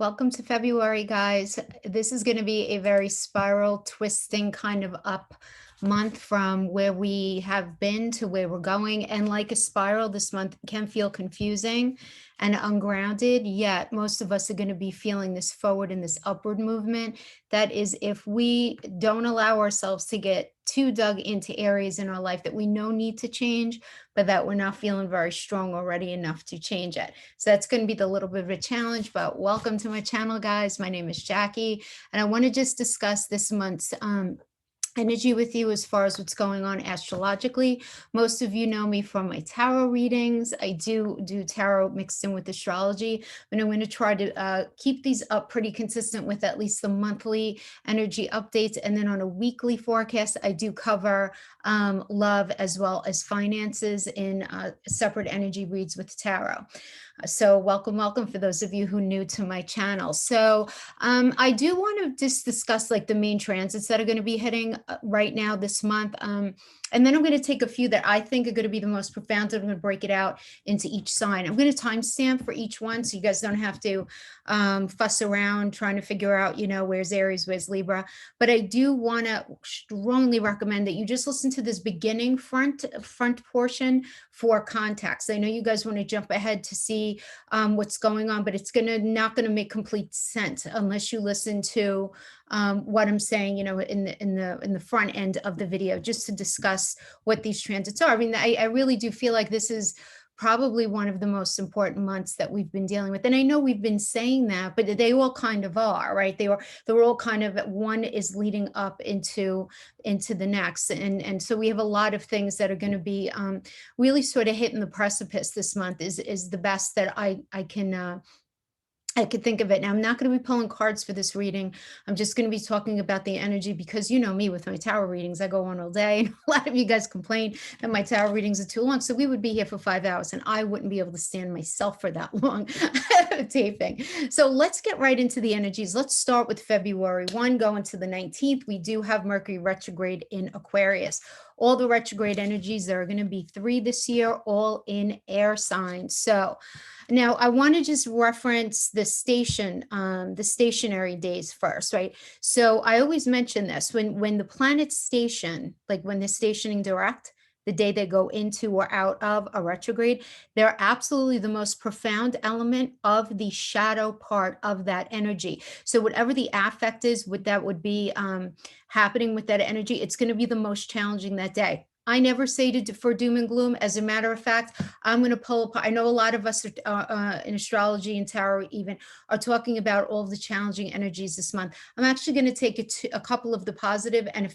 Welcome to February, guys. This is going to be a very spiral twisting kind of up month from where we have been to where we're going. And like a spiral, this month can feel confusing and ungrounded, yet most of us are going to be feeling this forward and this upward movement. That is, if we don't allow ourselves to get too dug into areas in our life that we know need to change, but that we're not feeling very strong already enough to change it. So that's going to be the little bit of a challenge, but welcome to my channel, guys. My name is Jackie, and I want to just discuss this month's energy with you as far as what's going on astrologically. Most of you know me from my tarot readings. I do tarot mixed in with astrology, but I'm going to try to keep these up pretty consistent with at least the monthly energy updates. And then on a weekly forecast, I do cover love as well as finances in separate energy reads with tarot. So welcome for those of you who are new to my channel. So I do want to just discuss like the main transits that are going to be hitting right now this month. And then I'm going to take a few that I think are going to be the most profound. I'm going to break it out into each sign. I'm going to timestamp for each one so you guys don't have to fuss around trying to figure out, you know, where's Aries, where's Libra. But I do want to strongly recommend that you just listen to this beginning front portion for context. I know you guys want to jump ahead to see what's going on, but it's not going to make complete sense unless you listen to what I'm saying, you know, in the front end of the video, just to discuss what these transits are. I mean, I really do feel like this is probably one of the most important months that we've been dealing with. And I know we've been saying that, but they all kind of are, right? They were all kind of, one is leading up into the next. And so we have a lot of things that are going to be really sort of hitting the precipice this month is the best that I could think of it. Now, I'm not going to be pulling cards for this reading. I'm just going to be talking about the energy because you know me with my tarot readings, I go on all day. And a lot of you guys complain that my tarot readings are too long. So we would be here for 5 hours and I wouldn't be able to stand myself for that long taping. So let's get right into the energies. Let's start with February 1 going to the 19th. We do have Mercury retrograde in Aquarius. All the retrograde energies, there are going to be 3 this year, all in air signs. So now I want to just reference the stationary days first, right? So I always mention this when the planets station, like when they're stationing direct, the day they go into or out of a retrograde, they're absolutely the most profound element of the shadow part of that energy. So whatever the affect is, what that would be happening with that energy, it's going to be the most challenging that day. I never say for doom and gloom. As a matter of fact, I'm going to pull apart. I know a lot of us in astrology and tarot even are talking about all of the challenging energies this month. I'm actually going to take a couple of the positive and a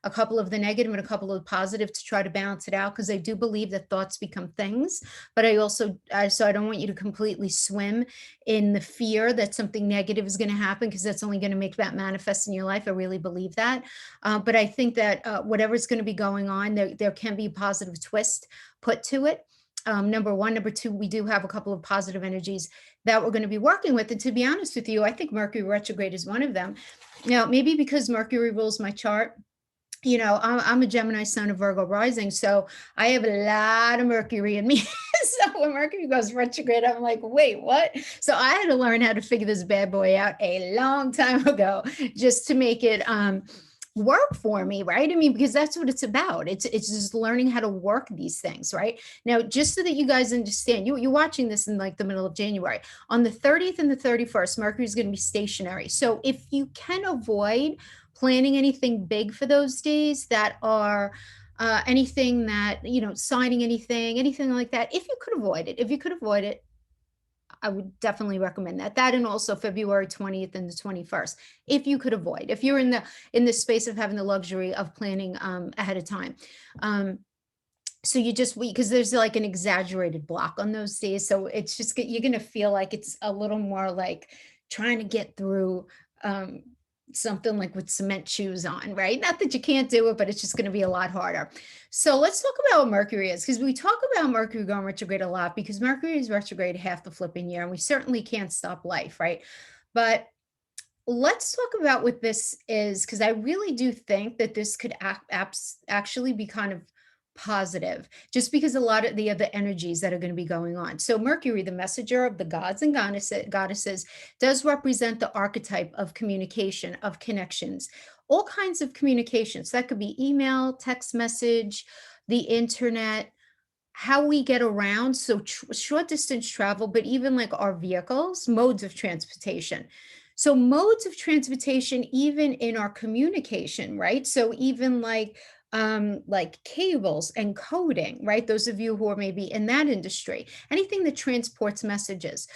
couple of the negative and a couple of the positive to try to balance it out, because I do believe that thoughts become things. But I also, so I don't want you to completely swim in the fear that something negative is going to happen, because that's only going to make that manifest in your life. I really believe that. But I think that whatever's going to be going on, there can be a positive twist put to it. Number one. Number two, we do have a couple of positive energies that we're going to be working with. And to be honest with you, I think Mercury retrograde is one of them. Now, maybe because Mercury rules my chart, you know, I'm a Gemini sun of Virgo rising, so I have a lot of Mercury in me. So when Mercury goes retrograde, I'm like, wait, what? So I had to learn how to figure this bad boy out a long time ago just to make it work for me, right? I mean, because that's what it's about. It's just learning how to work these things, right? Now, just so that you guys understand, you're watching this in like the middle of January. On the 30th and the 31st, Mercury is going to be stationary. So if you can avoid planning anything big for those days that are anything that, you know, signing anything like that, if you could avoid it, I would definitely recommend that and also February 20th and the 21st, if you could avoid, if you're in the space of having the luxury of planning ahead of time. So you just, because there's like an exaggerated block on those days. So it's just, you're going to feel like it's a little more like trying to get through something like with cement shoes on, right? Not that you can't do it, but it's just going to be a lot harder. So let's talk about what Mercury is, because we talk about Mercury going retrograde a lot because Mercury is retrograde half the flipping year, and we certainly can't stop life, right? But let's talk about what this is, because I really do think that this could actually be kind of positive, just because a lot of the other energies that are going to be going on. So Mercury, the messenger of the gods and goddesses, does represent the archetype of communication, of connections, all kinds of communications. That could be email, text message, the internet, how we get around. So short distance travel, but even like our vehicles, modes of transportation. So modes of transportation, even in our communication, right? So even like cables and coding, right? Those of you who are maybe in that industry, anything that transports messages.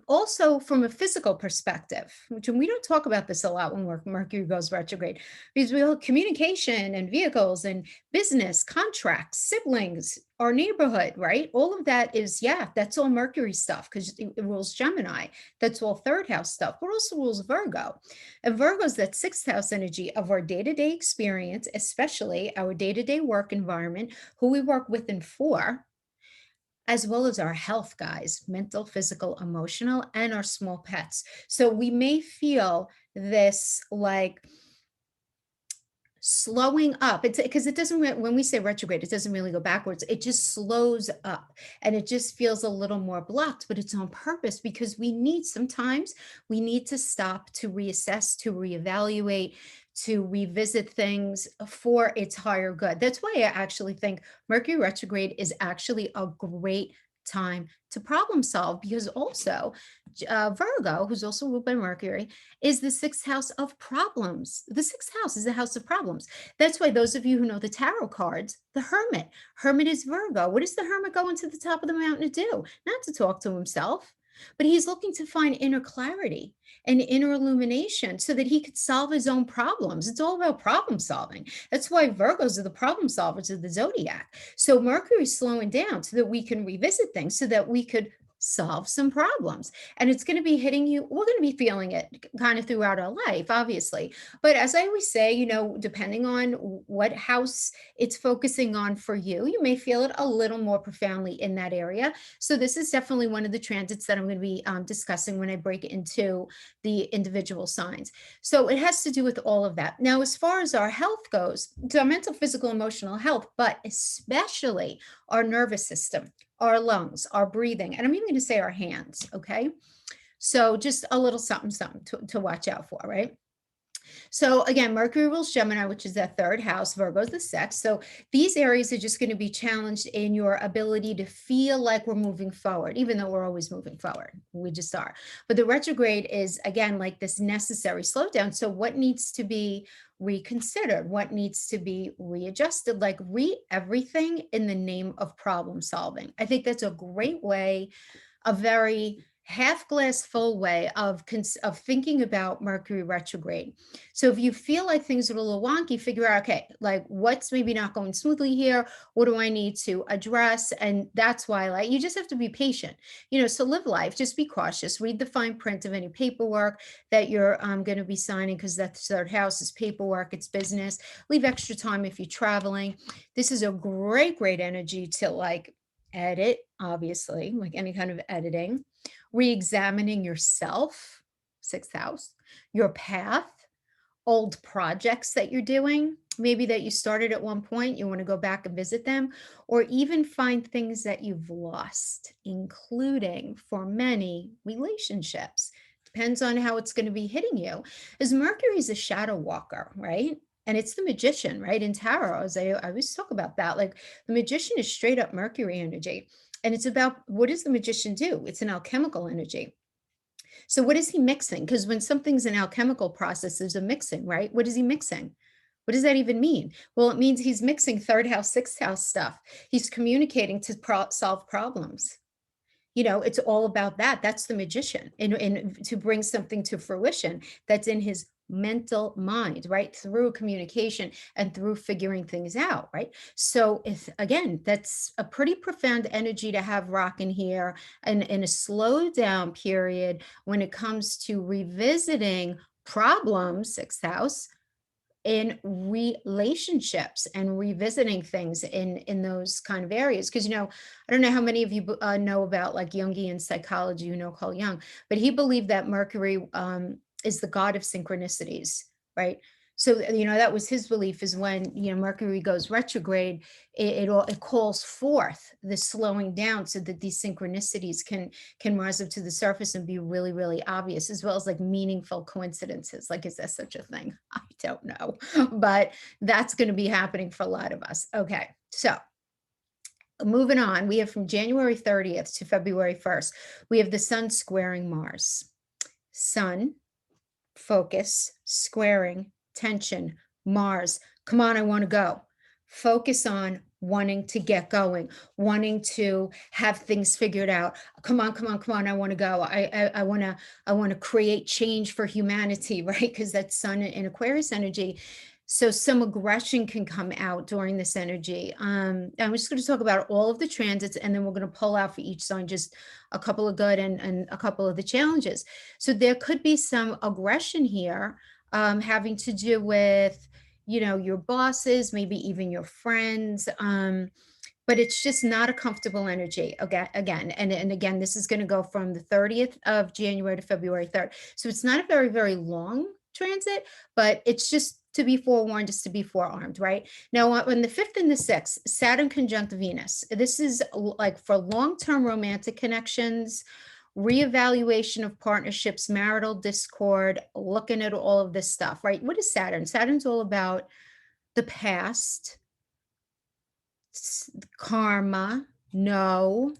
Also from a physical perspective, which we don't talk about this a lot when Mercury goes retrograde, because we all communication and vehicles and business, contracts, siblings, our neighborhood, right? All of that is, yeah, that's all Mercury stuff because it rules Gemini. That's all third house stuff, but also rules Virgo. And Virgo is that sixth house energy of our day-to-day experience, especially our day-to-day work environment, who we work with and for, as well as our health, guys, mental, physical, emotional, and our small pets. So we may feel this like slowing up. It's because it doesn't, when we say retrograde, it doesn't really go backwards. It just slows up and it just feels a little more blocked, but it's on purpose because sometimes we need to stop, to reassess, to reevaluate, to revisit things for its higher good. That's why I actually think Mercury retrograde is actually a great time to problem solve, because also Virgo, who's also ruled by Mercury, is the sixth house of problems. The sixth house is the house of problems. That's why those of you who know the tarot cards, the Hermit is Virgo. What is the Hermit going to the top of the mountain to do? Not to talk to himself, but he's looking to find inner clarity and inner illumination so that he could solve his own problems. It's all about problem solving. That's why Virgos are the problem solvers of the zodiac. So Mercury's slowing down so that we can revisit things, so that we could solve some problems. And it's going to be hitting you. We're going to be feeling it kind of throughout our life, obviously. But as I always say, depending on what house it's focusing on for you, you may feel it a little more profoundly in that area. So this is definitely one of the transits that I'm going to be discussing when I break into the individual signs. So it has to do with all of that. Now, as far as our health goes, it's our mental, physical, emotional health, but especially our nervous system, our lungs, our breathing, and I'm even going to say our hands, okay? So just a little something to watch out for, right? So again, Mercury rules Gemini, which is that third house. Virgo is the sixth. So these areas are just going to be challenged in your ability to feel like we're moving forward, even though we're always moving forward. We just are. But the retrograde is, again, like this necessary slowdown. So what needs to be reconsidered? What needs to be readjusted? Like everything in the name of problem solving. I think that's a great way, a very half glass full way of thinking about Mercury retrograde. So if you feel like things are a little wonky, figure out, okay, like what's maybe not going smoothly here? What do I need to address? And that's why, you just have to be patient, so live life, just be cautious, read the fine print of any paperwork that you're going to be signing, because that third house is paperwork, it's business. Leave extra time if you're traveling. This is a great energy to edit, obviously, like any kind of editing, re-examining yourself, sixth house, your path, old projects that you're doing, maybe that you started at one point, you want to go back and visit them, or even find things that you've lost, including, for many, relationships. Depends on how it's going to be hitting you. As Mercury is a shadow walker, right? And it's the magician, right? In tarot, as I always talk about that, like the magician is straight up Mercury energy. And it's about, what does the magician do? It's an alchemical energy. So what is he mixing? Because when something's an alchemical process, there's a mixing, right? What is he mixing? What does that even mean? Well, it means he's mixing third house, sixth house stuff. He's communicating to solve problems. It's all about that. That's the magician, and to bring something to fruition that's in his mental mind, right? Through communication and through figuring things out, right? So again, that's a pretty profound energy to have rocking here, and in a slow down period when it comes to revisiting problems, sixth house, in relationships and revisiting things in those kind of areas. Because I don't know how many of you know about Jungian psychology, Carl Jung, but he believed that Mercury is the god of synchronicities, right? So, that was his belief, is when, Mercury goes retrograde, it calls forth the slowing down so that these synchronicities can rise up to the surface and be really, really obvious, as well as like meaningful coincidences. Like, is there such a thing? I don't know, but that's going to be happening for a lot of us. Okay. So moving on, we have from January 30th to February 1st, we have the sun squaring Mars. Sun, focus, squaring, tension, Mars. Come on, I want to go. Focus on wanting to get going, wanting to have things figured out. Come on, come on, come on. I want to go. I want to create change for humanity, right? Because that's sun in Aquarius energy. So some aggression can come out during this energy. I'm just going to talk about all of the transits, and then we're going to pull out for each sign just a couple of good and a couple of the challenges. So there could be some aggression here, having to do with, your bosses, maybe even your friends. But it's just not a comfortable energy. Again, and again, this is going to go from the 30th of January to February 3rd. So it's not a very, very long transit, but it's just to be forewarned, just to be forearmed, right? Now, on the 5th and the 6th, Saturn conjunct Venus. This is like for long-term romantic connections, reevaluation of partnerships, marital discord, looking at all of this stuff, right? What is Saturn? Saturn's all about the past, karma, no.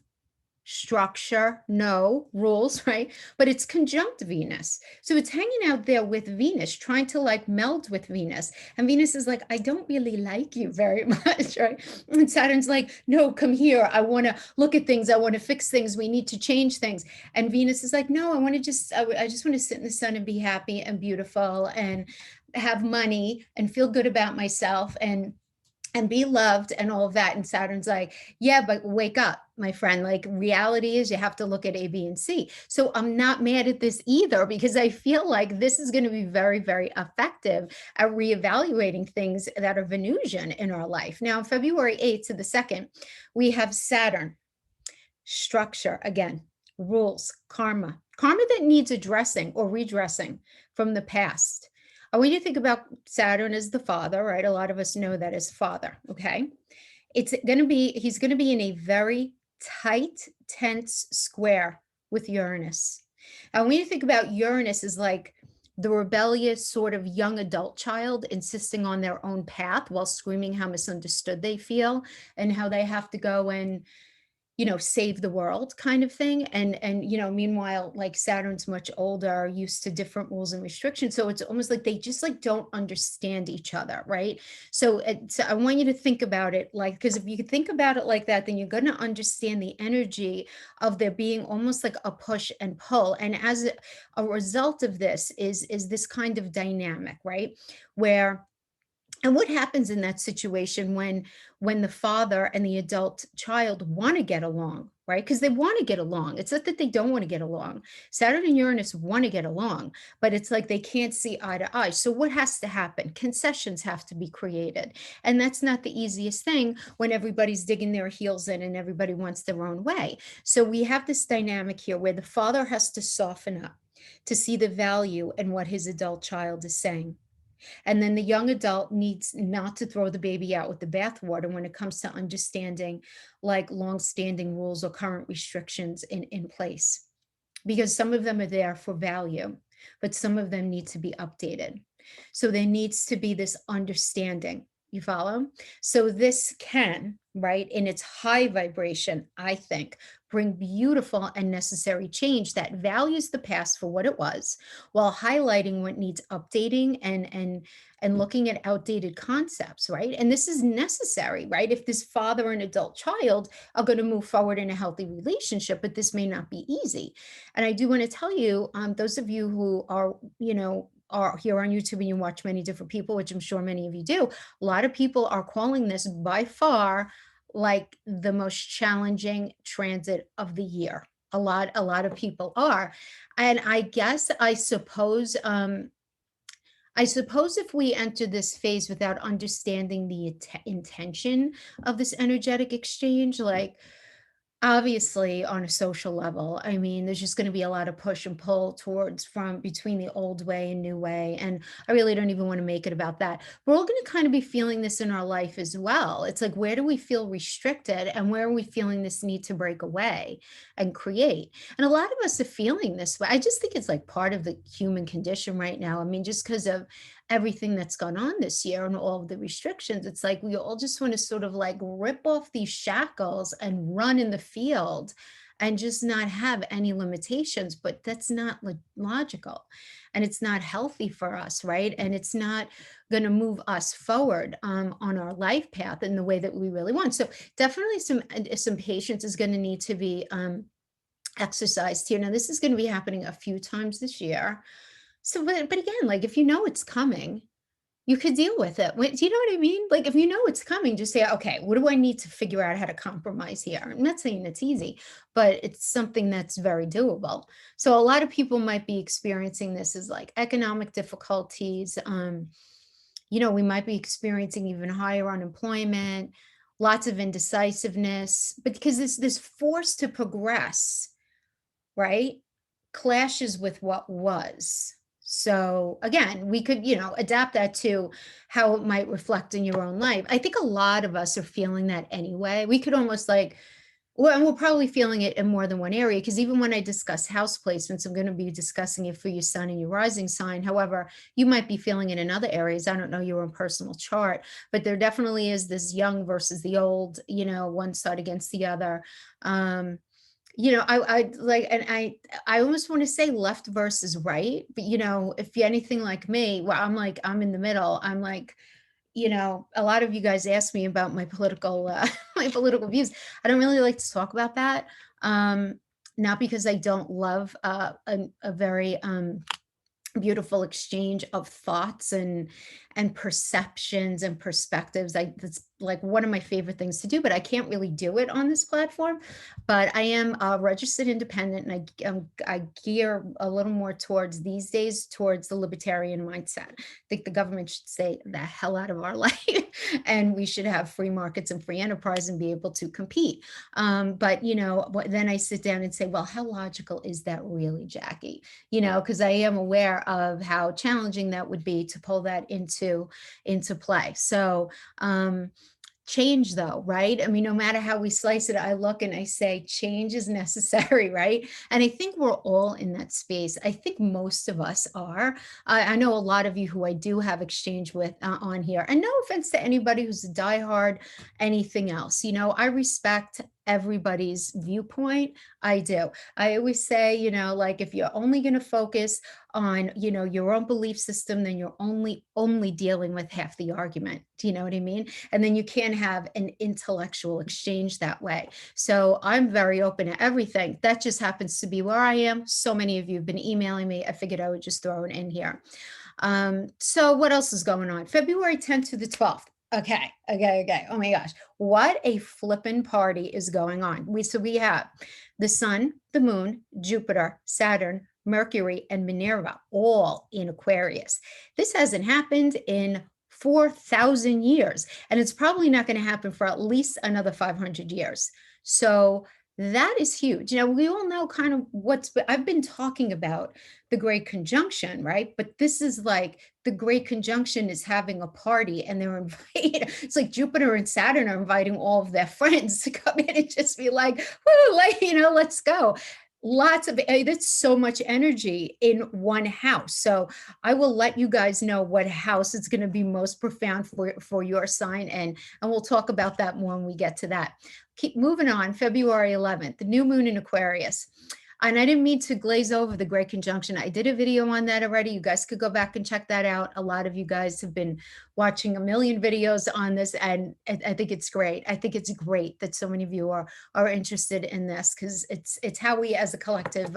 Structure, no. Rules, right? But it's conjunct Venus. So it's hanging out there with Venus, trying to like meld with Venus. And Venus is like, I don't really like you very much, right? And Saturn's like, no, come here. I want to look at things. I want to fix things. We need to change things. And Venus is like, no, I just want to sit in the sun and be happy and beautiful and have money and feel good about myself and be loved and all of that. And Saturn's like, yeah, but wake up, my friend. Like, reality is you have to look at A, B, and C. So I'm not mad at this either, because I feel like this is going to be very, very effective at reevaluating things that are Venusian in our life. Now, February 8th to the 2nd, we have Saturn, structure again, rules, karma that needs addressing or redressing from the past. I want you to think about Saturn as the father, right? A lot of us know that as father, okay? He's going to be in a very tight, tense square with Uranus. And when you think about Uranus as like the rebellious sort of young adult child insisting on their own path while screaming how misunderstood they feel and how they have to go and save the world kind of thing. And meanwhile, like Saturn's much older, used to different rules and restrictions. So it's almost like they just like don't understand each other, right? So I want you to think about it like, because if you could think about it like that, then you're going to understand the energy of there being almost like a push and pull. And as a result of this is this kind of dynamic, right? And what happens in that situation when the father and the adult child want to get along, right? Because they want to get along. It's not that they don't want to get along. Saturn and Uranus want to get along, but it's like they can't see eye to eye. So what has to happen? Concessions have to be created. And that's not the easiest thing when everybody's digging their heels in and everybody wants their own way. So we have this dynamic here where the father has to soften up to see the value in what his adult child is saying. And then the young adult needs not to throw the baby out with the bathwater when it comes to understanding like longstanding rules or current restrictions in place, because some of them are there for value, but some of them need to be updated. So there needs to be this understanding. You follow? So this can, right, in its high vibration, I think, bring beautiful and necessary change that values the past for what it was, while highlighting what needs updating and looking at outdated concepts, right? And this is necessary, right? If this father and adult child are going to move forward in a healthy relationship, but this may not be easy. And I do want to tell you, those of you who are, are here on YouTube and you watch many different people, which I'm sure many of you do, a lot of people are calling this by far like the most challenging transit of the year. A lot of people are. And I suppose if we enter this phase without understanding the intention of this energetic exchange, like Obviously, on a social level, I mean, there's just going to be a lot of push and pull towards from between the old way and new way. And I really don't even want to make it about that. We're all going to kind of be feeling this in our life as well. It's like, where do we feel restricted and where are we feeling this need to break away and create? And a lot of us are feeling this way. I just think it's like part of the human condition right now. I mean, just because of everything that's gone on this year and all of the restrictions, it's like we all just want to sort of like rip off these shackles and run in the field and just not have any limitations. But that's not logical, and it's not healthy for us, right? And it's not going to move us forward on our life path in the way that we really want. So definitely some patience is going to need to be exercised here. Now this is going to be happening a few times this year. So, but again, like if you know it's coming, you could deal with it. Do you know what I mean? Like if you know it's coming, just say, okay, what do I need to figure out how to compromise here? I'm not saying it's easy, but it's something that's very doable. So a lot of people might be experiencing this as like economic difficulties. We might be experiencing even higher unemployment, lots of indecisiveness, but because this force to progress, right, clashes with what was. So again, we could, adapt that to how it might reflect in your own life. I think a lot of us are feeling that anyway. We could almost like, well, and we're probably feeling it in more than one area, because even when I discuss house placements, I'm going to be discussing it for your sun and your rising sign. However, you might be feeling it in other areas. I don't know your own personal chart, but there definitely is this young versus the old, one side against the other. I like, and I almost want to say left versus right, but if you're anything like me, well, I'm in the middle. I'm like, a lot of you guys ask me about my political my political views. I don't really like to talk about that. Not because I don't love a very beautiful exchange of thoughts and perceptions and perspectives. That's like one of my favorite things to do, but I can't really do it on this platform. But I am a registered independent, and I gear a little more towards these days towards the libertarian mindset. I think the government should stay the hell out of our life, and we should have free markets and free enterprise and be able to compete. But then I sit down and say, well, how logical is that really, Jackie? Because I am aware of how challenging that would be to pull that into play. So change though, right? I mean, no matter how we slice it, I look and I say change is necessary, right? And I think we're all in that space. I think most of us are. I know a lot of you who I do have exchange with on here, and no offense to anybody who's a diehard anything else. I respect everybody's viewpoint. I do. I always say, like if you're only going to focus on, your own belief system, then you're only dealing with half the argument. Do you know what I mean? And then you can't have an intellectual exchange that way. So I'm very open to everything. That just happens to be where I am. So many of you have been emailing me. I figured I would just throw it in here. So what else is going on? February 10th to the 12th. Okay. Oh my gosh. What a flippin' party is going on. We have the sun, the moon, Jupiter, Saturn, Mercury, and Minerva all in Aquarius. This hasn't happened in 4,000 years, and it's probably not going to happen for at least another 500 years. So that is huge. We all know kind of I've been talking about the Great Conjunction, right? But this is like the Great Conjunction is having a party, and they're inviting, it's like Jupiter and Saturn are inviting all of their friends to come in and just be like, woo, like, let's go. That's so much energy in one house. So I will let you guys know what house is going to be most profound for your sign. And we'll talk about that more when we get to that. Keep moving on. February 11th, the new moon in Aquarius. And I didn't mean to glaze over the Great Conjunction. I did a video on that already. You guys could go back and check that out. A lot of you guys have been watching a million videos on this, and I think it's great. I think it's great that so many of you are interested in this, because it's how we as a collective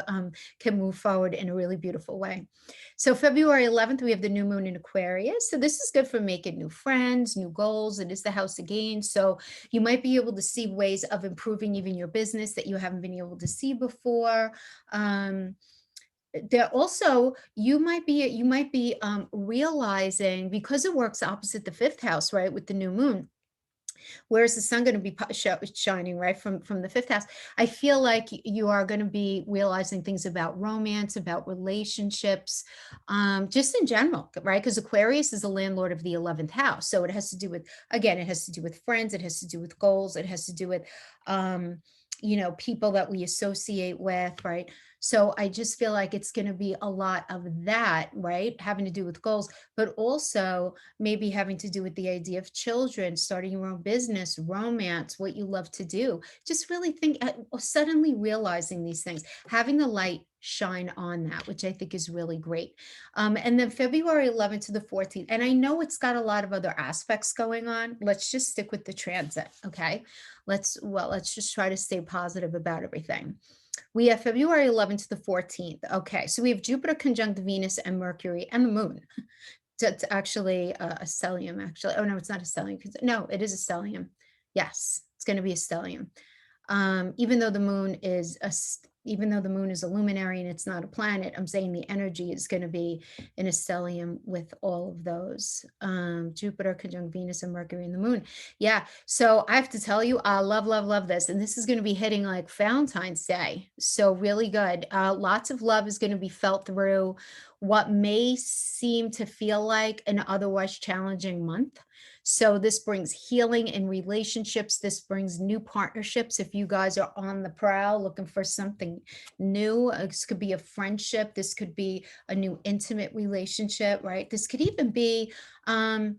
can move forward in a really beautiful way. So February 11th, we have the new moon in Aquarius. So this is good for making new friends, new goals. It is the house of gain. So you might be able to see ways of improving even your business that you haven't been able to see before. There also, you might be realizing, because it works opposite the fifth house, right, with the new moon, Where's the sun going to be shining, right, from the fifth house? I feel like you are going to be realizing things about romance, about relationships, just in general, right? Because Aquarius is the landlord of the 11th house. So it has to do with, again, it has to do with friends, it has to do with goals, it has to do with, people that we associate with, right? So I just feel like it's going to be a lot of that, right? Having to do with goals, but also maybe having to do with the idea of children, starting your own business, romance, what you love to do. Just really think, suddenly realizing these things, having the light shine on that, which I think is really great. And then February 11th to the 14th, and I know it's got a lot of other aspects going on. Let's just stick with the transit, okay? Let's just try to stay positive about everything. We have February 11th to the 14th. Okay, so we have Jupiter conjunct Venus and Mercury and the moon. It's actually a stellium, actually. Oh, no, it's not a stellium. No, it is a stellium. Yes, it's going to be a stellium. Even though the moon is a luminary and it's not a planet, I'm saying the energy is going to be in a stellium with all of those. Jupiter conjunct Venus and Mercury and the moon. Yeah. So I have to tell you, I love, love, love this. And this is going to be hitting like Valentine's Day. So really good. Lots of love is going to be felt through what may seem to feel like an otherwise challenging month. So this brings healing in relationships. This brings new partnerships. If you guys are on the prowl looking for something new, this could be a friendship. This could be a new intimate relationship, right? This could even be, to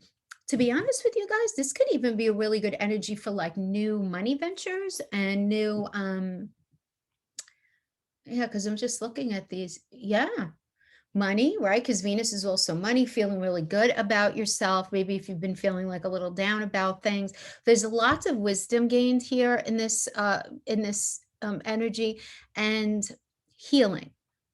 be honest with you guys, this could even be a really good energy for like new money ventures and new, yeah, because I'm just looking at these. Yeah. Money, right? Because Venus is also money, feeling really good about yourself. Maybe if you've been feeling like a little down about things, there's lots of wisdom gained here in this energy, and healing.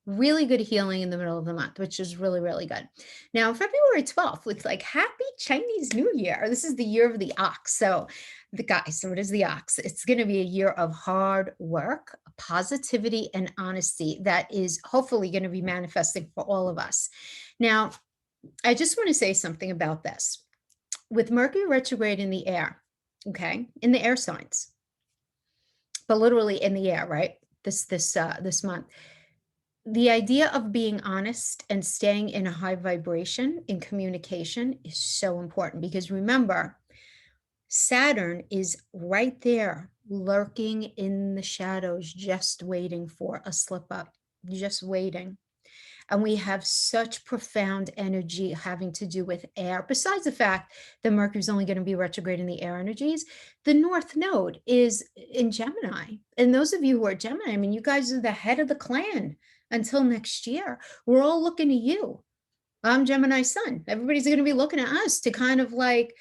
Really good healing in the middle of the month, which is really, really good. Now, February 12th, looks like Happy Chinese New Year. This is the year of the ox. So the guys, so what is the ox? It's going to be a year of hard work, positivity, and honesty that is hopefully going to be manifesting for all of us. Now, I just want to say something about this. With Mercury retrograde in the air, okay, in the air signs, but literally in the air, right? This month, the idea of being honest and staying in a high vibration in communication is so important, because remember, Saturn is right there, lurking in the shadows, just waiting for a slip up, just waiting. And we have such profound energy having to do with air. Besides the fact that Mercury is only going to be retrograde in the air energies, the North Node is in Gemini. And those of you who are Gemini, I mean, you guys are the head of the clan until next year. We're all looking to you. I'm Gemini sun. Everybody's going to be looking at us to kind of like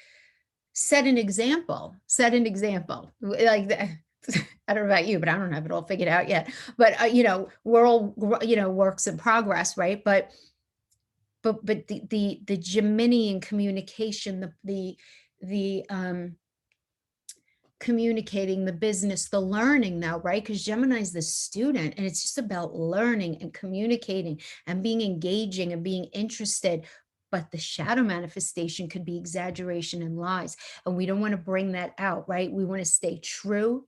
set an example, like I don't know about you, but I don't have it all figured out yet. But we're all works in progress, right? But the Geminian communication, the communicating, the business, the learning now, right? Because Gemini is the student, and it's just about learning and communicating and being engaging and being interested. But the shadow manifestation could be exaggeration and lies. And we don't want to bring that out, right? We want to stay true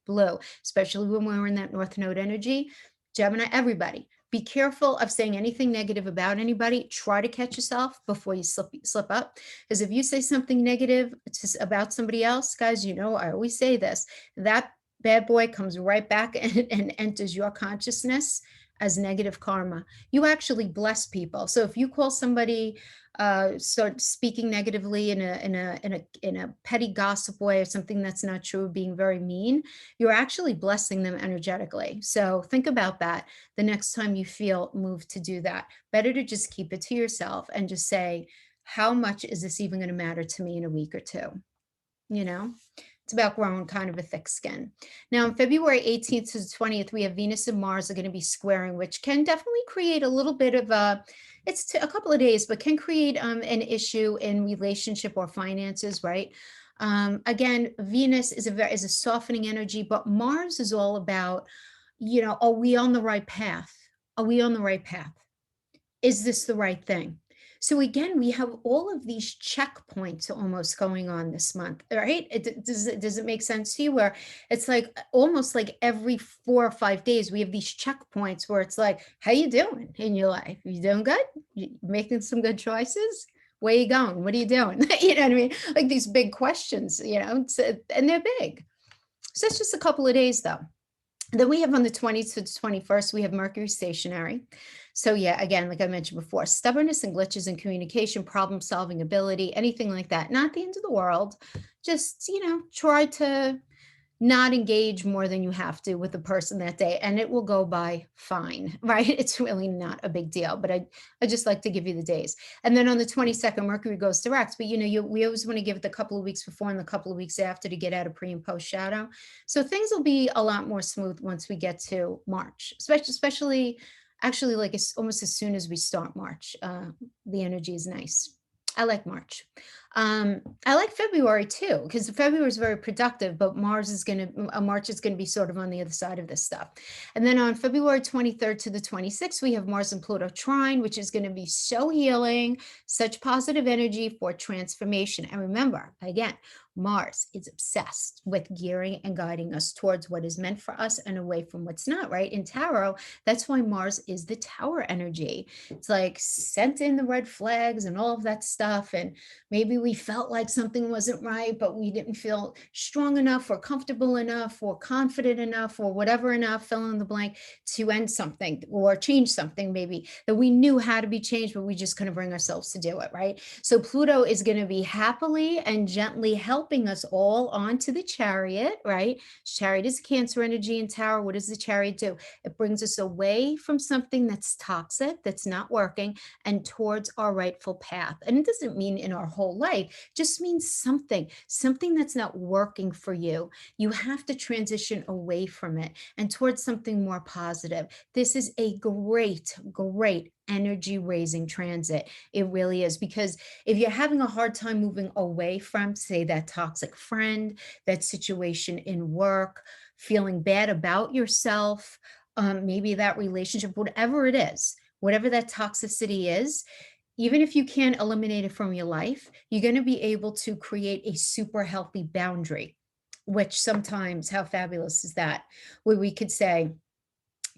blue, especially when we're in that North Node energy. Gemini, everybody, be careful of saying anything negative about anybody. Try to catch yourself before you slip up. Because if you say something negative about somebody else, guys, I always say this, that bad boy comes right back and enters your consciousness as negative karma. You actually bless people. So if you call somebody, start speaking negatively in a petty gossip way, or something that's not true, being very mean, you're actually blessing them energetically. So think about that the next time you feel moved to do that. Better to just keep it to yourself and just say, how much is this even going to matter to me in a week or two? It's about growing kind of a thick skin. Now, on February 18th to the 20th, we have Venus and Mars are going to be squaring, which can definitely create a little bit of it's a couple of days, but can create an issue in relationship or finances, right? Again, Venus is a softening energy, but Mars is all about, are we on the right path? Are we on the right path? Is this the right thing? So again, we have all of these checkpoints almost going on this month, right? Does it make sense to you? Where it's like almost like every 4 or 5 days, we have these checkpoints where it's like, how you doing in your life? You doing good? You making some good choices? Where you going? What are you doing? You know what I mean? Like these big questions, and they're big. So it's just a couple of days though. Then we have on the 20th to the 21st, we have Mercury stationary. So yeah, again, like I mentioned before, stubbornness and glitches in communication, problem-solving ability, anything like that. Not the end of the world. Just, try to not engage more than you have to with the person that day, and it will go by fine, right? It's really not a big deal, but I just like to give you the days. And then on the 22nd, Mercury goes direct, but we always want to give it the couple of weeks before and the couple of weeks after to get out of pre and post shadow. So things will be a lot more smooth once we get to March, especially actually like it's almost as soon as we start March. The energy is nice. I like March. I like February too, because February is very productive, but March is going to be sort of on the other side of this stuff. And then on February 23rd to the 26th, we have Mars and Pluto trine, which is going to be so healing, such positive energy for transformation. And remember, again, Mars is obsessed with gearing and guiding us towards what is meant for us and away from what's not, right? In tarot, that's why Mars is the tower energy. It's like sent in the red flags and all of that stuff. And maybe we felt like something wasn't right, but we didn't feel strong enough or comfortable enough or confident enough or whatever enough, fill in the blank, to end something or change something maybe that we knew had to be changed, but we just couldn't bring ourselves to do it, right? So Pluto is going to be happily and gently helping us all onto the chariot, right? Chariot is Cancer energy in tarot. What does the chariot do? It brings us away from something that's toxic, that's not working, and towards our rightful path. And it doesn't mean in our whole life, just means something that's not working for you. You have to transition away from it and towards something more positive. This is a great energy raising transit. It really is, because if you're having a hard time moving away from, say, that toxic friend, that situation in work, feeling bad about yourself, maybe that relationship, whatever it is, whatever that toxicity is, even if you can't eliminate it from your life, you're going to be able to create a super healthy boundary, which sometimes, how fabulous is that? Where we could say,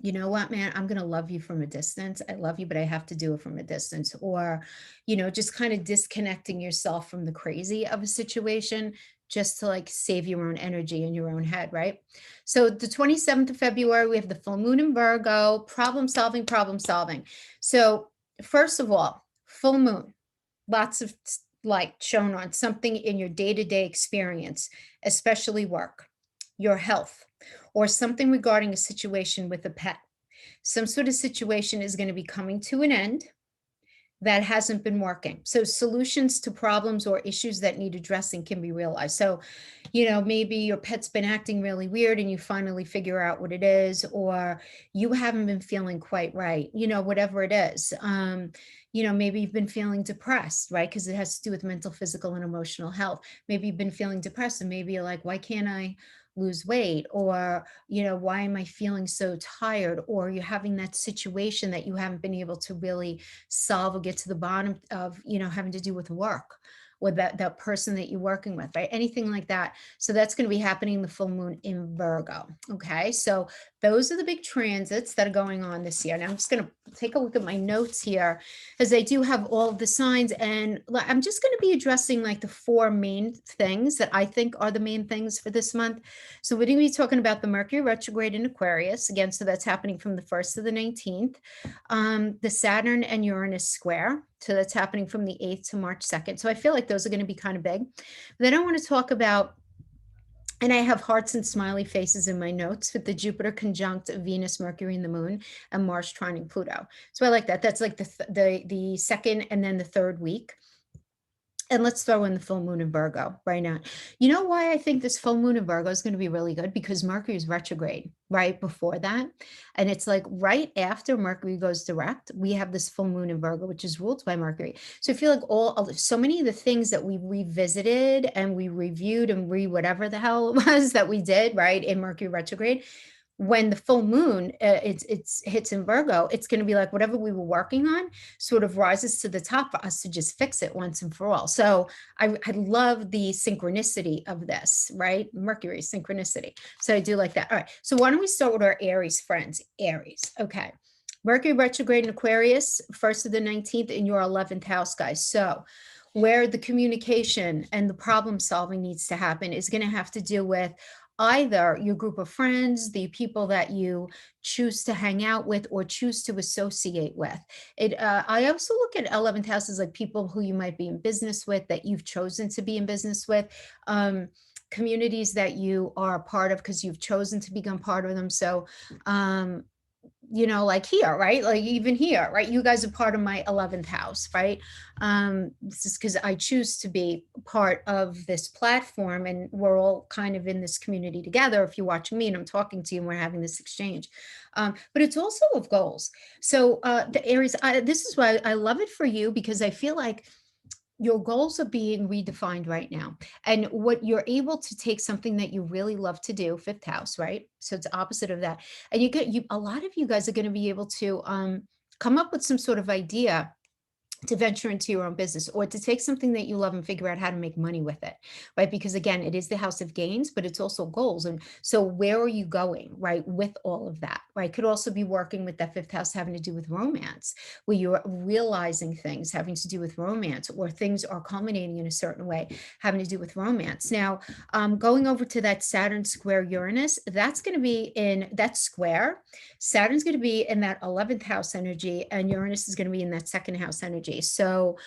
you know what, man, I'm going to love you from a distance. I love you, but I have to do it from a distance. Or, just kind of disconnecting yourself from the crazy of a situation just to like save your own energy in your own head, right? So the 27th of February, we have the full moon in Virgo, problem solving. So first of all, full moon, lots of light shown on something in your day-to-day experience, especially work, your health, or something regarding a situation with a pet. Some sort of situation is going to be coming to an end that hasn't been working. So solutions to problems or issues that need addressing can be realized. So, maybe your pet's been acting really weird and you finally figure out what it is, or you haven't been feeling quite right, whatever it is. Maybe you've been feeling depressed, right? Because it has to do with mental, physical, and emotional health. Maybe you've been feeling depressed and maybe you're like, why can't I lose weight? Or, why am I feeling so tired? Or you're having that situation that you haven't been able to really solve or get to the bottom of, having to do with work, or that person that you're working with, right? Anything like that. So that's going to be happening the full moon in Virgo. Okay. So those are the big transits that are going on this year. Now I'm just going to take a look at my notes here, as I do have all of the signs, and I'm just going to be addressing like the four main things that I think are the main things for this month. So we're going to be talking about the Mercury retrograde in Aquarius again. So that's happening from the 1st to the 19th. The Saturn and Uranus square. So that's happening from the 8th to March 2nd. So I feel like those are going to be kind of big. Then I want to talk about, and I have hearts and smiley faces in my notes, with the Jupiter conjunct Venus, Mercury, and the Moon, and Mars trining Pluto. So I like that. That's like the second and then the third week. And let's throw in the full moon in Virgo right now. You know why I think this full moon in Virgo is going to be really good? Because Mercury is retrograde right before that. And it's like right after Mercury goes direct, we have this full moon in Virgo, which is ruled by Mercury. So I feel like so many of the things that we revisited and we reviewed and whatever the hell it was that we did, right, in Mercury retrograde, when the full moon, it's hits in Virgo, it's gonna be like whatever we were working on sort of rises to the top for us to just fix it once and for all. So I love the synchronicity of this, right? Mercury synchronicity. So I do like that. All right. So why don't we start with our Aries friends? Aries. Okay. Mercury retrograde in Aquarius, 1st to the 19th in your 11th house, guys. So where the communication and the problem solving needs to happen is going to have to do with either your group of friends, the people that you choose to hang out with or choose to associate with. I also look at 11th house as like people who you might be in business with, that you've chosen to be in business with, communities that you are a part of because you've chosen to become part of them. So, like here, right? Like even here, right? You guys are part of my 11th house, right? This is because I choose to be part of this platform and we're all kind of in this community together. If you watch me and I'm talking to you and we're having this exchange. But it's also of goals. So the Aries, this is why I love it for you, because I feel like your goals are being redefined right now. And what you're able to take something that you really love to do, fifth house, right? So it's opposite of that. And a lot of you guys are going to be able to come up with some sort of idea to venture into your own business or to take something that you love and figure out how to make money with it, right? Because again, it is the house of gains, but it's also goals. And so where are you going, right, with all of that, right? Could also be working with that fifth house having to do with romance, where you're realizing things having to do with romance, or things are culminating in a certain way having to do with romance. Now, going over to that Saturn square Uranus, that's going to be in that square. Saturn's going to be in that 11th house energy, and Uranus is going to be in that second house energy. So,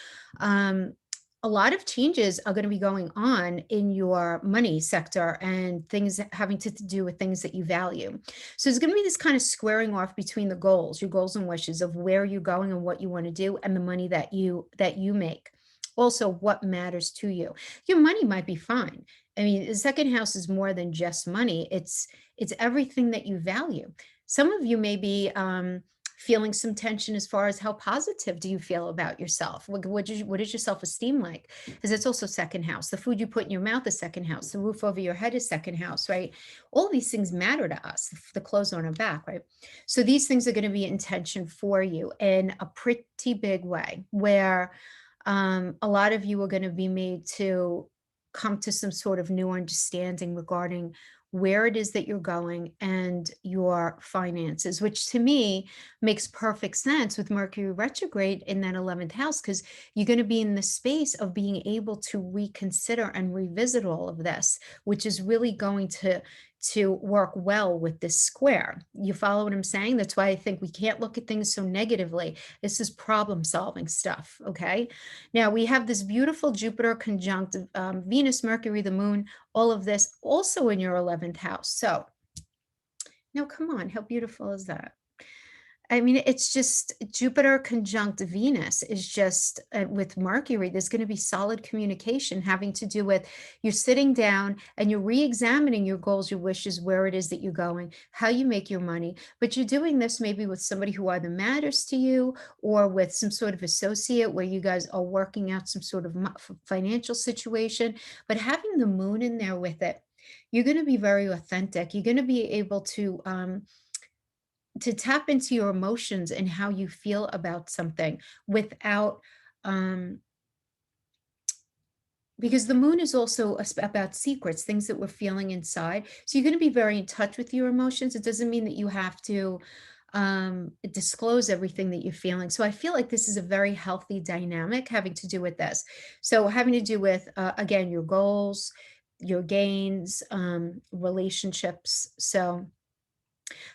a lot of changes are going to be going on in your money sector and things having to do with things that you value. So there's going to be this kind of squaring off between the goals, your goals and wishes of where you're going and what you want to do, and the money that you make. Also, what matters to you. Your money might be fine. I mean, the second house is more than just money. It's everything that you value. Some of you may be feeling some tension as far as how positive do you feel about yourself? What is your self-esteem like? Because it's also second house. The food you put in your mouth is second house. The roof over your head is second house, right? All these things matter to us, the clothes on our back, right? So these things are going to be in tension for you in a pretty big way, where a lot of you are going to be made to come to some sort of new understanding regarding where it is that you're going and your finances, which to me makes perfect sense with Mercury retrograde in that 11th house, because you're going to be in the space of being able to reconsider and revisit all of this, which is really going to work well with this square. You follow what I'm saying? That's why I think we can't look at things so negatively. This is problem solving stuff. Okay. Now we have this beautiful Jupiter conjunct Venus, Mercury, the moon, all of this also in your 11th house. So now come on, how beautiful is that? I mean, it's just Jupiter conjunct Venus is just with Mercury. There's going to be solid communication having to do with you're sitting down and you're re-examining your goals, your wishes, where it is that you're going, how you make your money. But you're doing this maybe with somebody who either matters to you or with some sort of associate where you guys are working out some sort of financial situation. But having the moon in there with it, you're going to be very authentic. You're going to be able to tap into your emotions and how you feel about something without because the moon is also about secrets, things that we're feeling inside. So you're going to be very in touch with your emotions. It doesn't mean that you have to disclose everything that you're feeling. So I feel like this is a very healthy dynamic having to do with this. So having to do with, again, your goals, your gains, relationships. So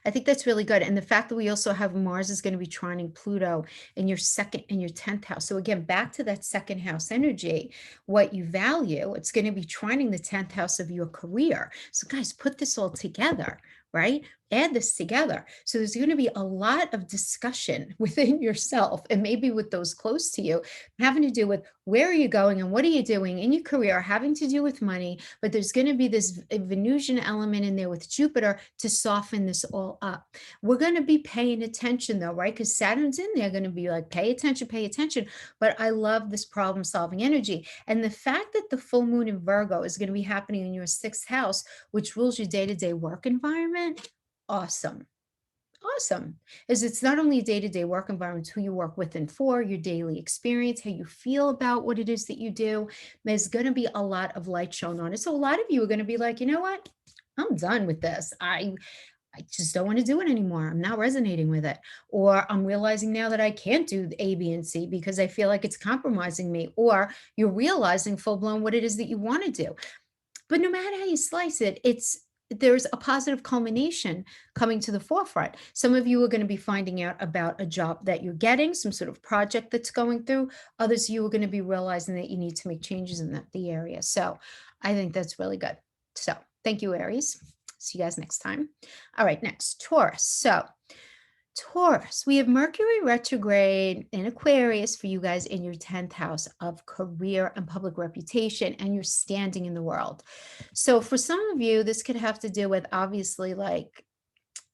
I think that's really good. And the fact that we also have Mars is going to be trining Pluto in your 10th house. So again, back to that second house energy, what you value, it's going to be trining the 10th house of your career. So guys, put this all together, right? Add this together. So there's going to be a lot of discussion within yourself and maybe with those close to you, having to do with where are you going and what are you doing in your career, having to do with money. But there's going to be this Venusian element in there with Jupiter to soften this all up. We're going to be paying attention though, right? Because Saturn's in there going to be like, pay attention, pay attention. But I love this problem solving energy. And the fact that the full moon in Virgo is going to be happening in your 6th house, which rules your day-to-day work environment. awesome. Awesome. Is it's not only a day-to-day work environment, who you work with and for, your daily experience, how you feel about what it is that you do. There's going to be a lot of light shown on it. So a lot of you are going to be like, you know what? I'm done with this. I just don't want to do it anymore. I'm not resonating with it. Or I'm realizing now that I can't do the A, B, and C because I feel like it's compromising me. Or you're realizing full blown what it is that you want to do. But no matter how you slice it, there's a positive culmination coming to the forefront. Some of you are going to be finding out about a job that you're getting, some sort of project that's going through. Others of you are going to be realizing that you need to make changes in the area. So I think that's really good. So thank you, Aries. See you guys next time. All right, next, Taurus. So Taurus, we have Mercury retrograde in Aquarius for you guys in your 10th house of career and public reputation and your standing in the world. So for some of you, this could have to do with obviously like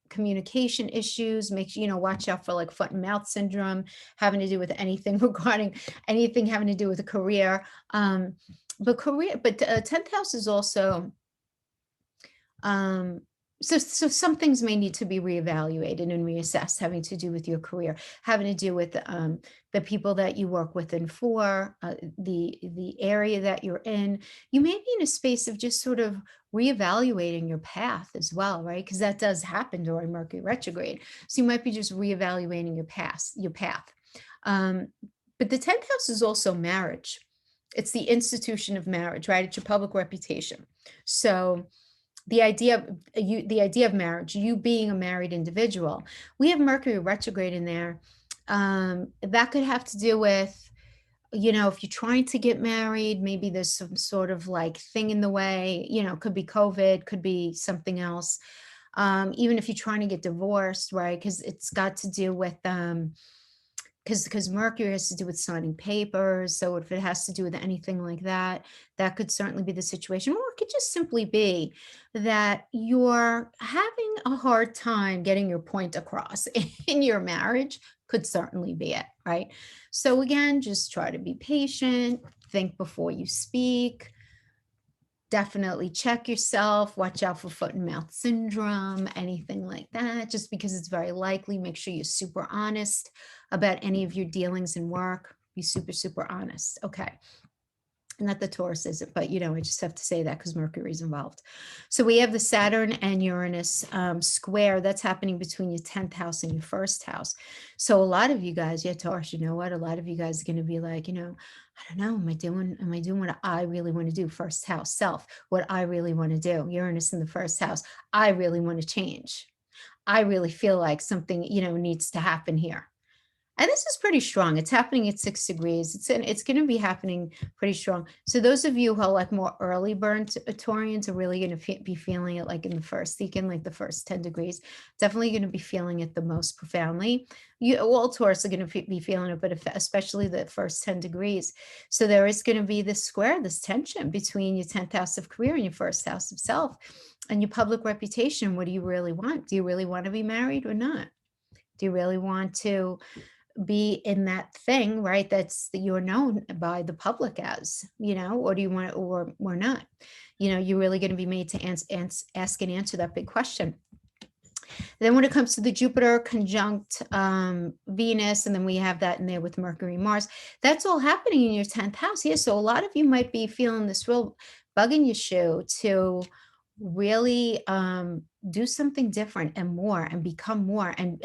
communication issues, watch out for like foot and mouth syndrome, having to do with anything regarding anything having to do with a career. But 10th house is also so some things may need to be reevaluated and reassessed, having to do with your career, having to do with the people that you work with and for, the area that you're in. You may be in a space of just sort of reevaluating your path as well, right? Because that does happen during Mercury retrograde. So you might be just reevaluating your path. But the 10th house is also marriage. It's the institution of marriage, right? It's your public reputation. So the idea of marriage, you being a married individual, we have Mercury retrograde in there. That could have to do with, if you're trying to get married, maybe there's some sort of like thing in the way, could be COVID, could be something else. Even if you're trying to get divorced, right? Because it's got to do with, because Mercury has to do with signing papers. So if it has to do with anything like that, that could certainly be the situation. Or it could just simply be that you're having a hard time getting your point across in your marriage, could certainly be it, right? So again, just try to be patient, think before you speak. Definitely check yourself, watch out for foot and mouth syndrome, anything like that, just because it's very likely. Make sure you're super honest about any of your dealings in work. Be super, super honest. Okay. Not the Taurus isn't, but I just have to say that because Mercury is involved. So we have the Saturn and Uranus square that's happening between your 10th house and your first house. So a lot of you guys, Taurus, you know what? A lot of you guys are going to be like, I don't know, am I doing what I really want to do? First house, self, what I really want to do. Uranus in the first house. I really want to change. I really feel like something, needs to happen here. And this is pretty strong. It's happening at 6 degrees. It's going to be happening pretty strong. So those of you who are like more early burn Taurians are really going to be feeling it like in the first decan, like the first 10 degrees. Definitely going to be feeling it the most profoundly. All Taurus are going to be feeling it, but especially the first 10 degrees. So there is going to be this square, this tension between your 10th house of career and your first house of self and your public reputation. What do you really want? Do you really want to be married or not? Do you really want to be in that thing, right? That you're known by the public as, or do you want, or not? You're really going to be made to ask and answer that big question. Then when it comes to the Jupiter conjunct Venus, and then we have that in there with Mercury and Mars, that's all happening in your 10th house. Yeah. So a lot of you might be feeling this real bug in your shoe to really do something different and more and become more and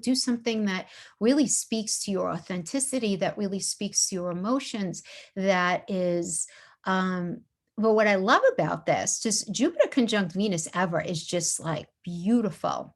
do something that really speaks to your authenticity, that really speaks to your emotions. That is but what I love about this, just Jupiter conjunct Venus ever, is just like beautiful.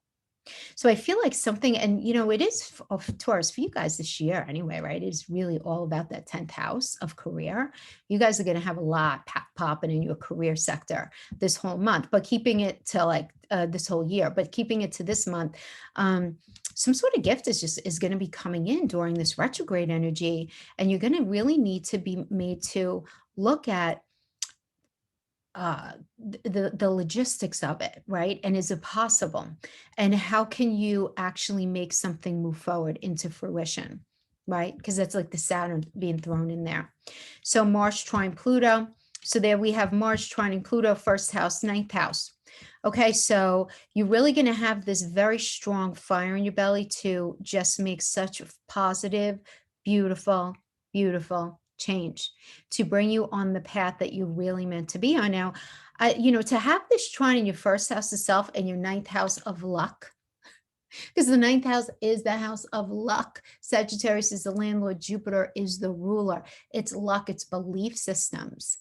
So I feel like something, and it is of Taurus for you guys this year anyway, right? It's really all about that 10th house of career. You guys are going to have a lot popping in your career sector this whole month, but keeping it to like this whole year, but keeping it to this month. Some sort of gift is going to be coming in during this retrograde energy, and you're going to really need to be made to look at the logistics of it, right? And is it possible? And how can you actually make something move forward into fruition, right? Because that's like the Saturn being thrown in there. So Mars trine Pluto. So there we have Mars trine Pluto, first house, 9th house. Okay, so you're really going to have this very strong fire in your belly to just make such a positive, beautiful, beautiful change to bring you on the path that you're really meant to be on. Now, to have this trine in your first house of self and your ninth house of luck, because the ninth house is the house of luck. Sagittarius is the landlord. Jupiter is the ruler. It's luck. It's belief systems.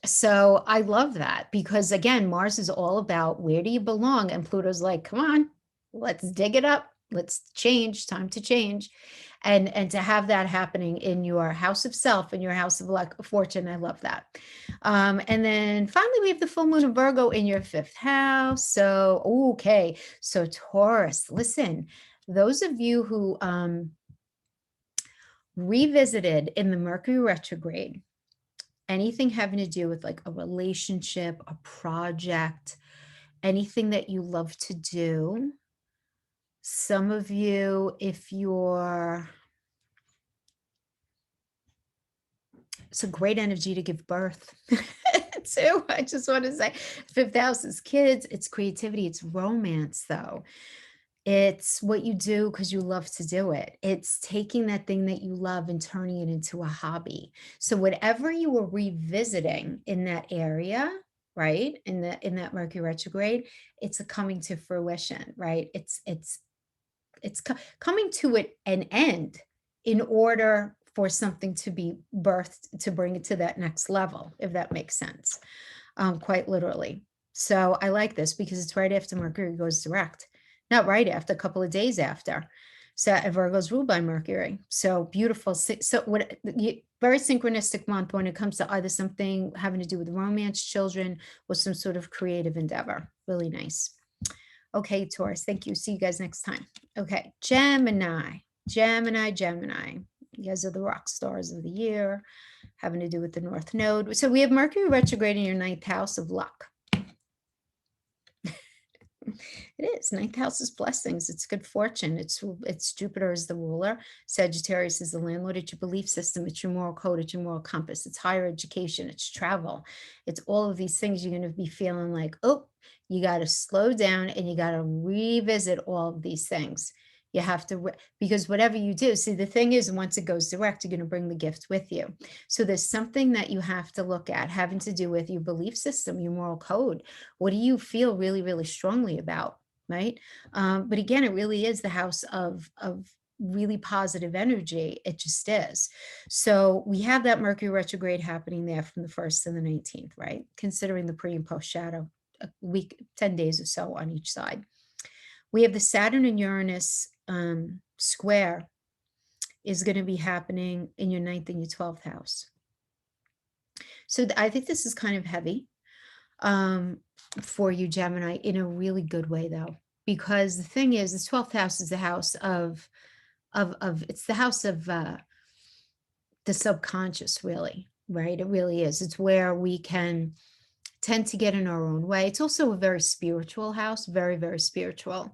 So I love that because, again, Mars is all about where do you belong? And Pluto's like, come on, let's dig it up. Let's change. Time to change. And to have that happening in your house of self, in your house of luck, fortune, I love that. And then finally, we have the full moon of Virgo in your fifth house. So, okay. So Taurus, listen, those of you who revisited in the Mercury retrograde, anything having to do with like a relationship, a project, anything that you love to do. Some of you, if you're, it's a great energy to give birth too. I just want to say fifth house is kids, it's creativity, it's romance though. It's what you do because you love to do it. It's taking that thing that you love and turning it into a hobby. So whatever you were revisiting in that area, right? In that Mercury retrograde, it's a coming to fruition, right? It's coming to an end in order for something to be birthed to bring it to that next level, if that makes sense, quite literally. So I like this because it's right after Mercury goes direct. Not right after, a couple of days after. So Virgo's ruled by Mercury. So beautiful. So very synchronistic month when it comes to either something having to do with romance, children, or some sort of creative endeavor. Really nice. Okay, Taurus, thank you. See you guys next time. Okay, Gemini. You guys are the rock stars of the year, having to do with the North Node. So we have Mercury retrograde in your ninth house of luck. It is. Ninth house is blessings. It's good fortune. It's Jupiter is the ruler. Sagittarius is the landlord. It's your belief system. It's your moral code. It's your moral compass. It's higher education. It's travel. It's all of these things you're going to be feeling like, oh, you got to slow down and you got to revisit all of these things. You have to, because whatever you do, see, the thing is, once it goes direct, you're going to bring the gift with you. So there's something that you have to look at having to do with your belief system, your moral code. What do you feel really, really strongly about, right? But again, it really is the house of really positive energy. It just is. So we have that Mercury retrograde happening there from the 1st to the 19th, right? Considering the pre and post shadow, a week, 10 days or so on each side. We have the Saturn and Uranus square is going to be happening in your 9th and your 12th house. So I think this is kind of heavy for you, Gemini, in a really good way, though, because the thing is, the 12th house is the house of it's the house of the subconscious, really, right? It really is. It's where we can tend to get in our own way. It's also a very spiritual house, very, very spiritual.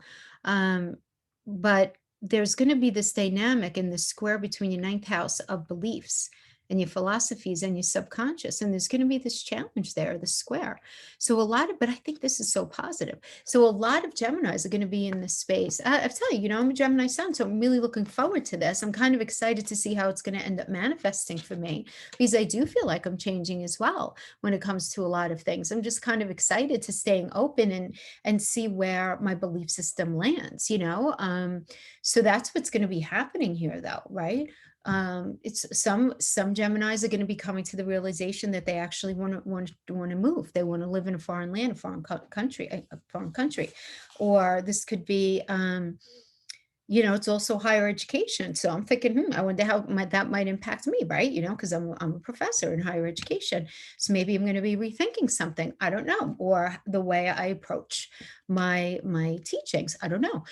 But there's going to be this dynamic in the square between your 9th house of beliefs and your philosophies and your subconscious. And there's going to be this challenge there, the square. So but I think this is so positive. So a lot of Geminis are going to be in this space. I tell you, I'm a Gemini sun, so I'm really looking forward to this. I'm kind of excited to see how it's going to end up manifesting for me, because I do feel like I'm changing as well when it comes to a lot of things. I'm just kind of excited to staying open and see where my belief system lands, so that's what's going to be happening here, though, right? It's some Geminis are going to be coming to the realization that they actually want to move. They want to live in a foreign land, a foreign country, or this could be, it's also higher education. So I'm thinking, I wonder how that might impact me, right? Because I'm a professor in higher education. So maybe I'm going to be rethinking something. I don't know. Or the way I approach my teachings. I don't know,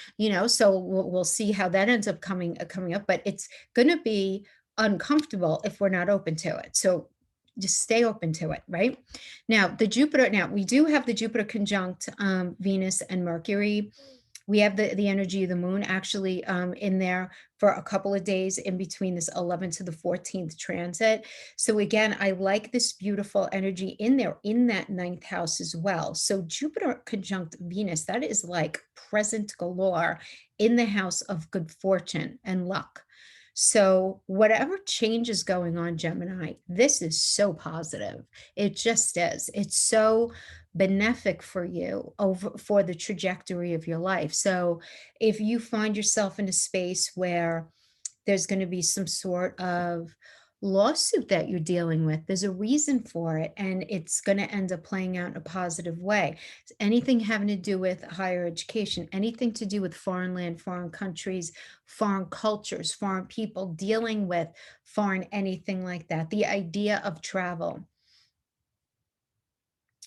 so we'll see how that ends up coming up, but it's going to be uncomfortable if we're not open to it. So just stay open to it, right? Now, we do have the Jupiter conjunct Venus and Mercury We have the energy of the moon actually in there for a couple of days in between this 11th to the 14th transit. So again, I like this beautiful energy in there in that ninth house as well. So Jupiter conjunct Venus, that is like present galore in the house of good fortune and luck. So whatever change is going on, Gemini, this is so positive. It just is. It's so benefic for you over for the trajectory of your life. So if you find yourself in a space where there's going to be some sort of lawsuit that you're dealing with, there's a reason for it, and it's going to end up playing out in a positive way. Anything having to do with higher education, anything to do with foreign land, foreign countries, foreign cultures, foreign people, dealing with foreign anything like that, the idea of travel,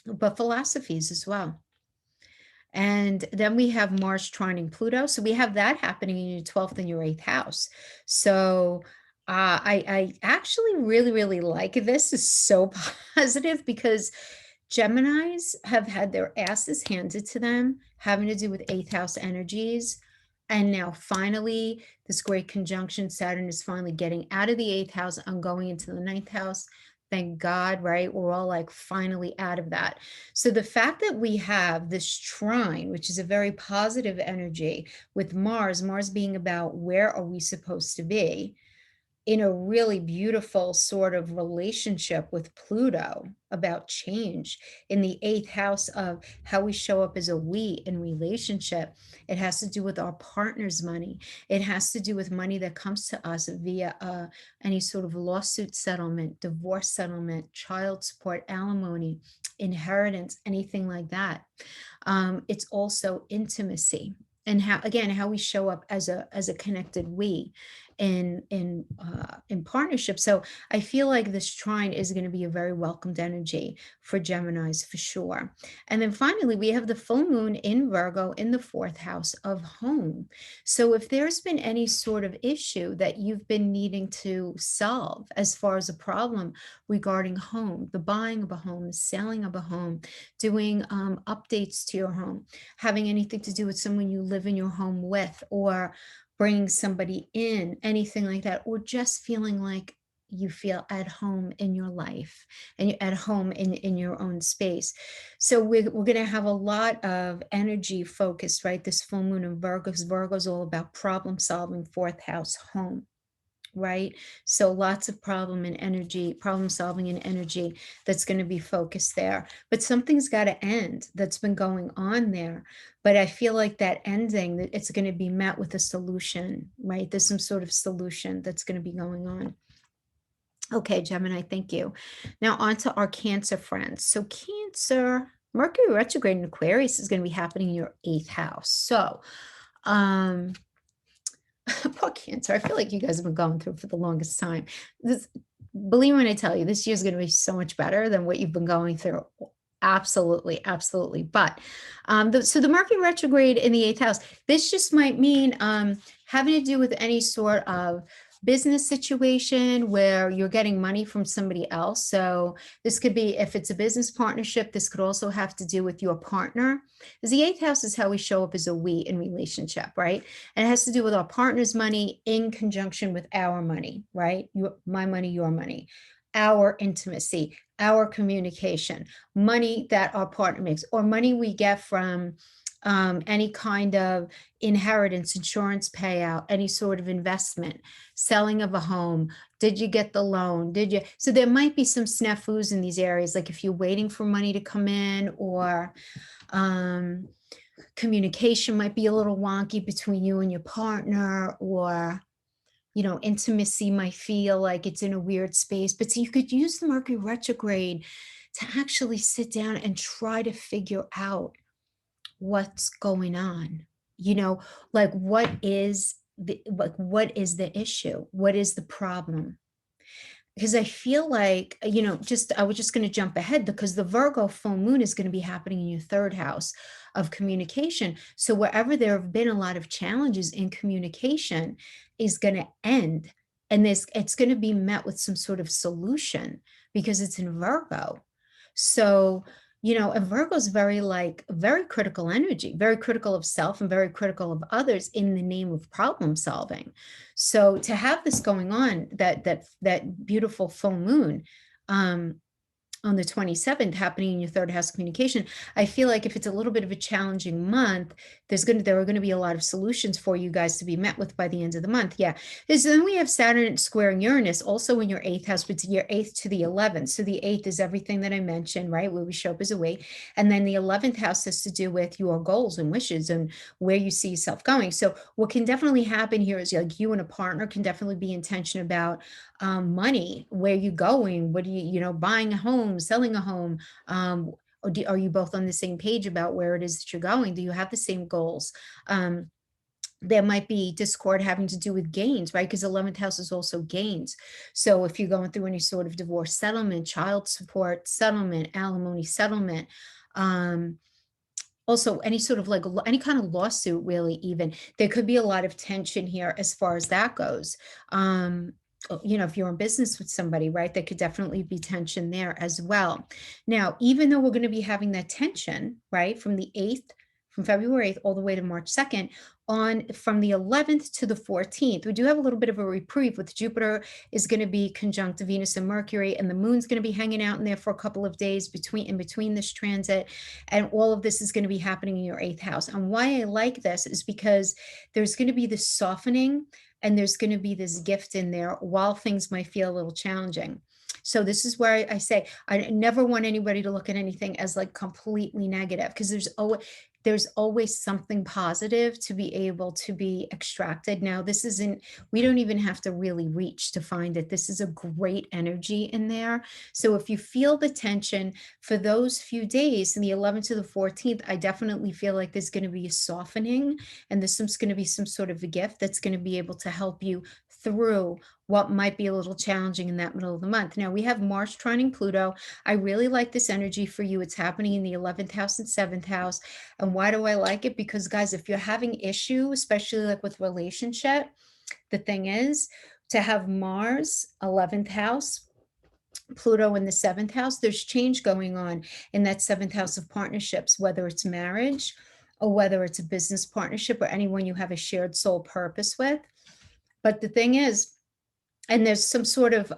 but philosophies as well. And then we have Mars trining Pluto. So we have that happening in your 12th and your 8th house. So I actually really, really like this. Is so positive because Geminis have had their asses handed to them, having to do with 8th house energies. And now finally, this great conjunction, Saturn is finally getting out of the 8th house and going into the 9th house. Thank God, right? We're all like finally out of that. So the fact that we have this trine, which is a very positive energy with Mars, Mars being about where are we supposed to be, in a really beautiful sort of relationship with Pluto about change in the 8th house of how we show up as a we in relationship. It has to do with our partner's money. It has to do with money that comes to us via any sort of lawsuit settlement, divorce settlement, child support, alimony, inheritance, anything like that. It's also intimacy and how, again, how we show up as a connected we in partnership. So I feel like this trine is going to be a very welcomed energy for Geminis for sure. And then finally, we have the full moon in Virgo in the 4th house of home. So if there's been any sort of issue that you've been needing to solve as far as a problem regarding home, the buying of a home, the selling of a home, doing updates to your home, having anything to do with someone you live in your home with, or bringing somebody in, anything like that, or just feeling like you feel at home in your life and you're at home in your own space. So we're going to have a lot of energy focused, right? This full moon in Virgo, because Virgo is all about problem solving, 4th house home. Right? So lots of problem solving and energy that's going to be focused there. But something's got to end that's been going on there. But I feel like that ending, that it's going to be met with a solution, right? There's some sort of solution that's going to be going on. Okay, Gemini, thank you. Now on to our Cancer friends. So Cancer, Mercury retrograde in Aquarius is going to be happening in your 8th house. So, poor Cancer. I feel like you guys have been going through for the longest time. Believe me when I tell you, this year is going to be so much better than what you've been going through. Absolutely, absolutely. But so the Mercury retrograde in the 8th house, this just might mean having to do with any sort of business situation where you're getting money from somebody else. So this could be, if it's a business partnership, this could also have to do with your partner. Because the 8th house is how we show up as a we in relationship, right? And it has to do with our partner's money in conjunction with our money, right? My money, your money, our intimacy, our communication, money that our partner makes, or money we get from any kind of inheritance, insurance payout, any sort of investment, selling of a home. Did you get the loan? Did you? So there might be some snafus in these areas, like if you're waiting for money to come in, or communication might be a little wonky between you and your partner, or intimacy might feel like it's in a weird space. But so you could use the Mercury retrograde to actually sit down and try to figure out what's going on, like what is the issue? What is the problem? Because I feel like, I was just going to jump ahead because the Virgo full moon is going to be happening in your 3rd house of communication. So wherever there have been a lot of challenges in communication is going to end. And it's going to be met with some sort of solution because it's in Virgo. So, and Virgo's very very critical energy, very critical of self and very critical of others in the name of problem solving. So to have this going on, that beautiful full moon, on the 27th happening in your third house communication, I feel like if it's a little bit of a challenging month, there are going to be a lot of solutions for you guys to be met with by the end of the month. Yeah. So then we have Saturn squaring Uranus also in your 8th house, but it's your 8th to the 11th. So the 8th is everything that I mentioned, right? Where we show up as a weight. And then the 11th house has to do with your goals and wishes and where you see yourself going. So what can definitely happen here is like you and a partner can definitely be in tension about money. Where you going? What do buying a home, selling a home? Or are you both on the same page about where it is that you're going? Do you have the same goals? There might be discord having to do with gains, right? Because 11th house is also gains. So if you're going through any sort of divorce settlement, child support settlement, alimony settlement, also any sort of any kind of lawsuit, really, even there could be a lot of tension here as far as that goes. If you're in business with somebody, right, there could definitely be tension there as well. Now, even though we're going to be having that tension, right, from February 8th all the way to March 2nd, from the 11th to the 14th, we do have a little bit of a reprieve with Jupiter is going to be conjunct Venus and Mercury, and the moon's going to be hanging out in there for a couple of days in between this transit, and all of this is going to be happening in your 8th house. And why I like this is because there's going to be this softening and there's going to be this gift in there while things might feel a little challenging. So this is where I say I never want anybody to look at anything as like completely negative, because there's always something positive to be able to be extracted. Now, we don't even have to really reach to find it. This is a great energy in there. So if you feel the tension for those few days, from the 11th to the 14th, I definitely feel like there's going to be a softening, and there's going to be some sort of a gift that's going to be able to help you through what might be a little challenging in that middle of the month. Now we have Mars trining Pluto. I really like this energy for you. It's happening in the 11th house and 7th house. And why do I like it? Because guys, if you're having issue, especially like with relationship, the thing is to have Mars 11th house, Pluto in the 7th house, there's change going on in that 7th house of partnerships, whether it's marriage or whether it's a business partnership or anyone you have a shared soul purpose with. But the thing is, and there's some sort of,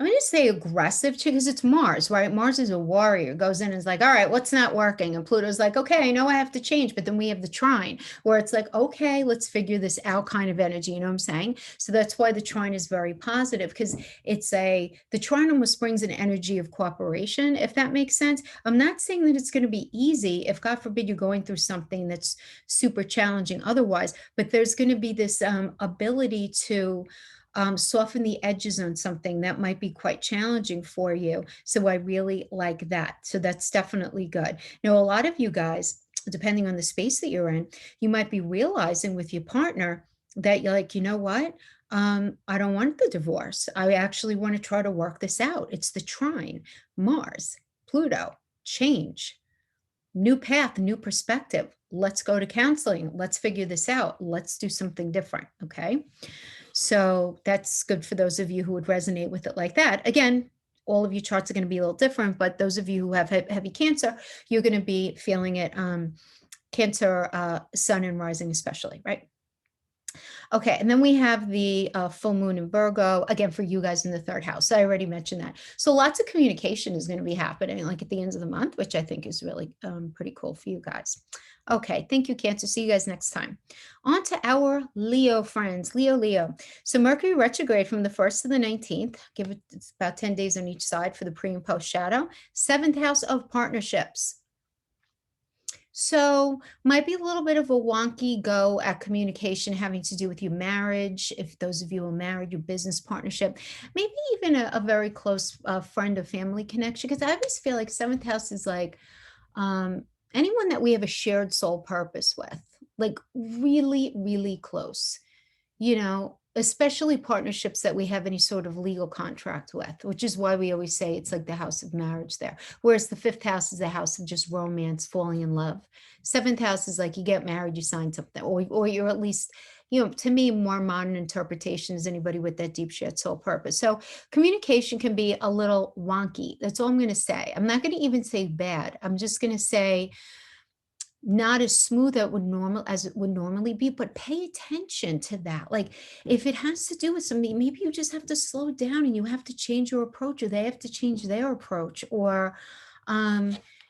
I'm going to say aggressive too, because it's Mars, right? Mars is a warrior, goes in and is like, all right, what's not working? And Pluto's like, okay, I know I have to change. But then we have the trine where it's like, okay, let's figure this out kind of energy. You know what I'm saying? So that's why the trine is very positive, because the trine almost brings an energy of cooperation, if that makes sense. I'm not saying that it's going to be easy if, God forbid, you're going through something that's super challenging otherwise, but there's going to be this ability to soften the edges on something that might be quite challenging for you. So I really like that. So that's definitely good. Now, a lot of you guys, depending on the space that you're in, you might be realizing with your partner that you're like, you know what? I don't want the divorce. I actually want to try to work this out. It's the trine, Mars, Pluto, change, new path, new perspective. Let's go to counseling. Let's figure this out. Let's do something different. Okay. So that's good for those of you who would resonate with it like that. Again, all of your charts are going to be a little different, but those of you who have heavy Cancer, you're going to be feeling it. Cancer, Sun and rising especially, right? Okay, and then we have the full moon in Virgo, again, for you guys in the 3rd house. I already mentioned that. So lots of communication is going to be happening like at the end of the month, which I think is really pretty cool for you guys. Okay, thank you, Cancer. See you guys next time. On to our Leo friends, Leo. So Mercury retrograde from the 1st to the 19th. It's about 10 days on each side for the pre and post shadow. 7th house of partnerships. So might be a little bit of a wonky go at communication having to do with your marriage. If those of you are married, your business partnership, maybe even a very close friend or family connection. Because I always feel like 7th house is like anyone that we have a shared soul purpose with, like really, really close, especially partnerships that we have any sort of legal contract with, which is why we always say it's like the house of marriage there. Whereas the 5th house is the house of just romance, falling in love. 7th house is like you get married, you sign something, or you're at least, to me, more modern interpretation is anybody with that deep shared soul purpose. So communication can be a little wonky. That's all I'm going to say. I'm not going to even say bad. I'm just going to say not as smooth as it would normally be, but pay attention to that. Like if it has to do with something, maybe you just have to slow down and you have to change your approach, or they have to change their approach, or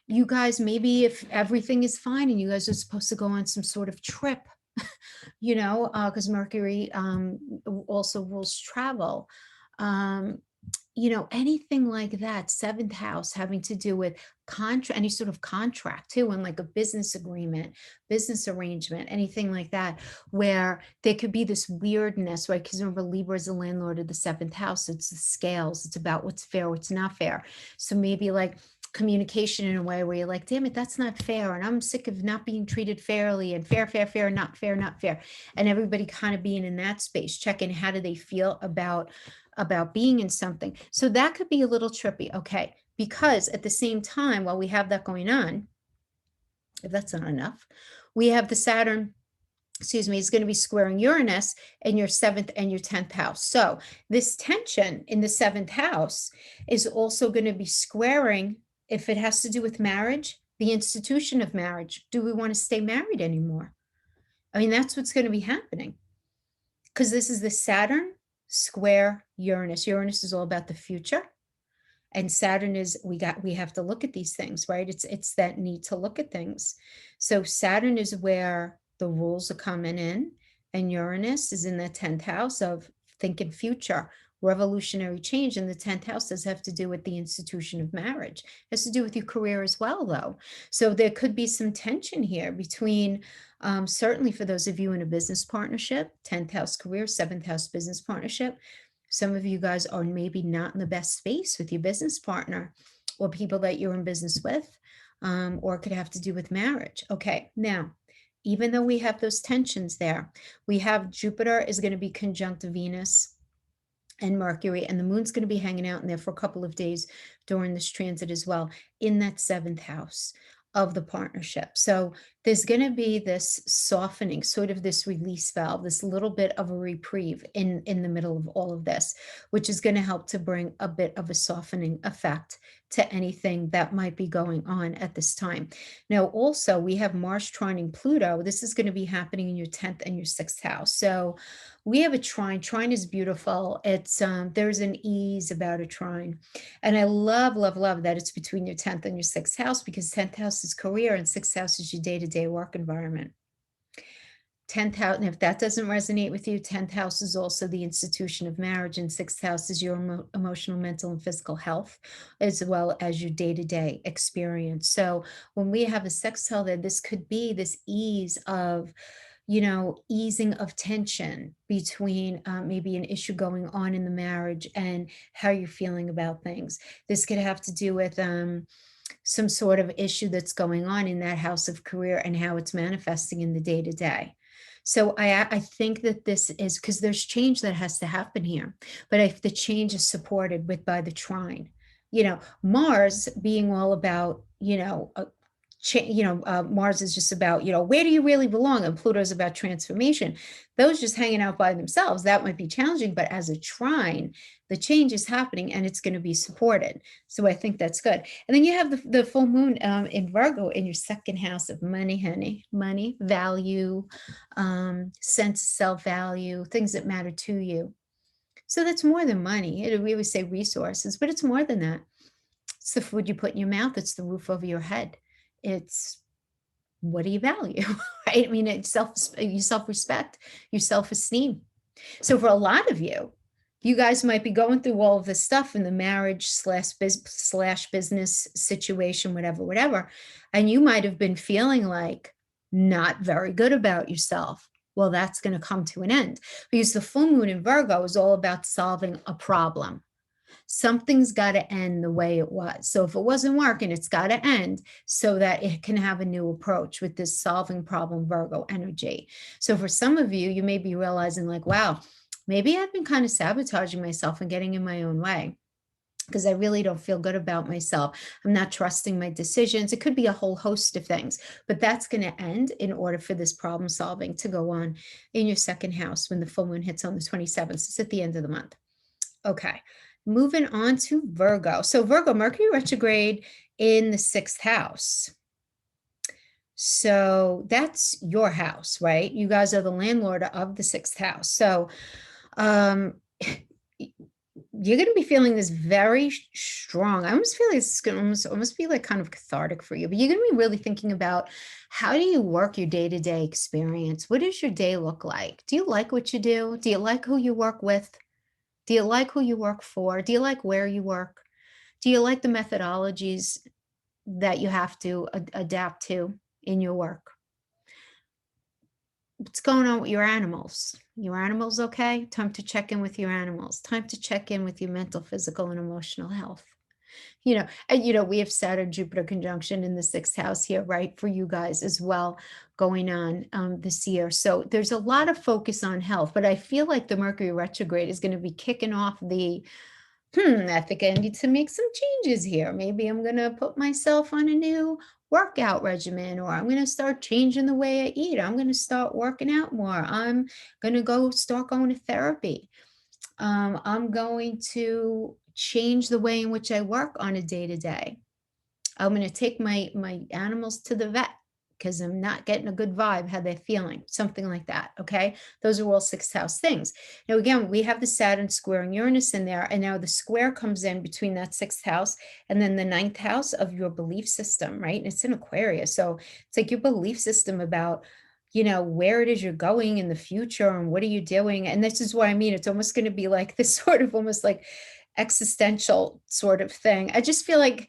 you guys, maybe if everything is fine and you guys are supposed to go on some sort of trip, because Mercury also rules travel. Anything like that, seventh house having to do with contract, any sort of contract too, and like a business agreement, business arrangement, anything like that, where there could be this weirdness, right? Because remember, Libra is the landlord of the seventh house. It's the scales. It's about what's fair, what's not fair. So maybe like communication in a way where you're like, damn it, that's not fair. And I'm sick of not being treated fairly, and fair, not fair, not fair. And everybody kind of being in that space, checking how do they feel about being in something. So that could be a little trippy. Okay. Because at the same time, while we have that going on, if that's not enough, we have the Saturn, is going to be squaring Uranus in your 7th and your 10th house. So this tension in the 7th house is also going to be squaring, if it has to do with marriage, the institution of marriage. Do we want to stay married anymore? I mean, that's what's going to be happening, because this is the Saturn square Uranus. Uranus is all about the future, and Saturn is we have to look at these things, right? It's that need to look at things. So Saturn is where the rules are coming in, and Uranus is in the 10th house of thinking future, revolutionary change. And the 10th house does have to do with the institution of marriage. It has to do with your career as well, though. So there could be some tension here between, certainly for those of you in a business partnership, 10th house career, 7th house business partnership. Some of you guys are maybe not in the best space with your business partner or people that you're in business with, or it could have to do with marriage. Okay, now, even though we have those tensions there, we have Jupiter is going to be conjunct Venus and Mercury, and the moon's going to be hanging out in there for a couple of days during this transit as well, in that 7th house of the partnership. So there's going to be this softening, sort of this release valve, this little bit of a reprieve in the middle of all of this, which is going to help to bring a bit of a softening effect to anything that might be going on at this time. Now, also, we have Mars trining Pluto. This is going to be happening in your 10th and your 6th house. So we have a trine. Trine is beautiful. It's there's an ease about a trine. And I love, love, love that it's between your 10th and your 6th house, because 10th house is career and 6th house is your day-to-day work environment. 10th house, and if that doesn't resonate with you, 10th house is also the institution of marriage, and 6th house is your emotional, mental, and physical health, as well as your day-to-day experience. So when we have a sextile there, this could be this ease of, easing of tension between maybe an issue going on in the marriage and how you're feeling about things. This could have to do with some sort of issue that's going on in that house of career and how it's manifesting in the day-to-day. So I think that this is because there's change that has to happen here, but if the change is supported by the trine, Mars being all about, Mars is just about, where do you really belong? And Pluto's about transformation. Those just hanging out by themselves, that might be challenging, but as a trine, the change is happening and it's going to be supported. So I think that's good. And then you have the full moon in Virgo in your 2nd house of money, honey, money, value, sense of self-value, things that matter to you. So that's more than money. We always say resources, but it's more than that. It's the food you put in your mouth. It's the roof over your head. It's what do you value, right? I mean, it's self-respect, your self-esteem. So for a lot of you, you guys might be going through all of this stuff in the marriage slash business situation, whatever. And you might have been feeling like not very good about yourself. Well, that's going to come to an end, because the full moon in Virgo is all about solving a problem. Something's got to end the way it was. So if it wasn't working, it's got to end so that it can have a new approach with this solving problem Virgo energy. So for some of you, you may be realizing like, wow, maybe I've been kind of sabotaging myself and getting in my own way. because I really don't feel good about myself. I'm not trusting my decisions. It could be a whole host of things, but that's going to end in order for this problem solving to go on in your second house when the full moon hits on the 27th. It's at the end of the month. Okay, moving on to Virgo. So Virgo, Mercury retrograde in the sixth house. So that's your house, right? You guys are the landlord of the sixth house. So you're going to be feeling this very strong. I almost feel like it's going to almost be like kind of cathartic for you, but you're going to be really thinking about how do you work your day-to-day experience? What does your day look like? Do you like what you do? Do you like who you work with? Do you like who you work for? Do you like where you work? Do you like the methodologies that you have to adapt to in your work? What's going on with your animals? Your animals okay? Time to check in with your animals. Time to check in with your mental, physical, and emotional health. And we have Saturn Jupiter conjunction in the sixth house here, right, for you guys as well going on this year. So there's a lot of focus on health, but I feel like the Mercury retrograde is going to be kicking off I think I need to make some changes here. Maybe I'm going to put myself on a new workout regimen, or I'm going to start changing the way I eat. I'm going to start working out more. I'm going to start going to therapy. I'm going to change the way in which I work on a day-to-day. I'm going to take my animals to the vet because I'm not getting a good vibe, how they're feeling, something like that. Okay. Those are all sixth house things. Now, again, we have the Saturn squaring Uranus in there. And now the square comes in between that sixth house and then the ninth house of your belief system, right? And it's in Aquarius. So it's like your belief system about, where it is you're going in the future and what are you doing. And this is what I mean. It's almost going to be like this sort of almost like existential sort of thing. I just feel like,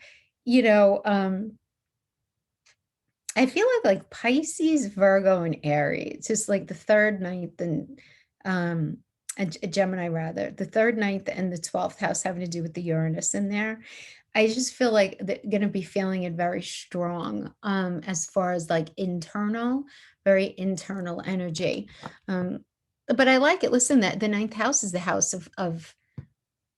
I feel like Pisces, Virgo, and Aries, just like the third, ninth, and a Gemini rather, the third, ninth, and the 12th house having to do with the Uranus in there. I just feel like they're going to be feeling it very strong as far as like very internal energy. But I like it. Listen, that the ninth house is the house of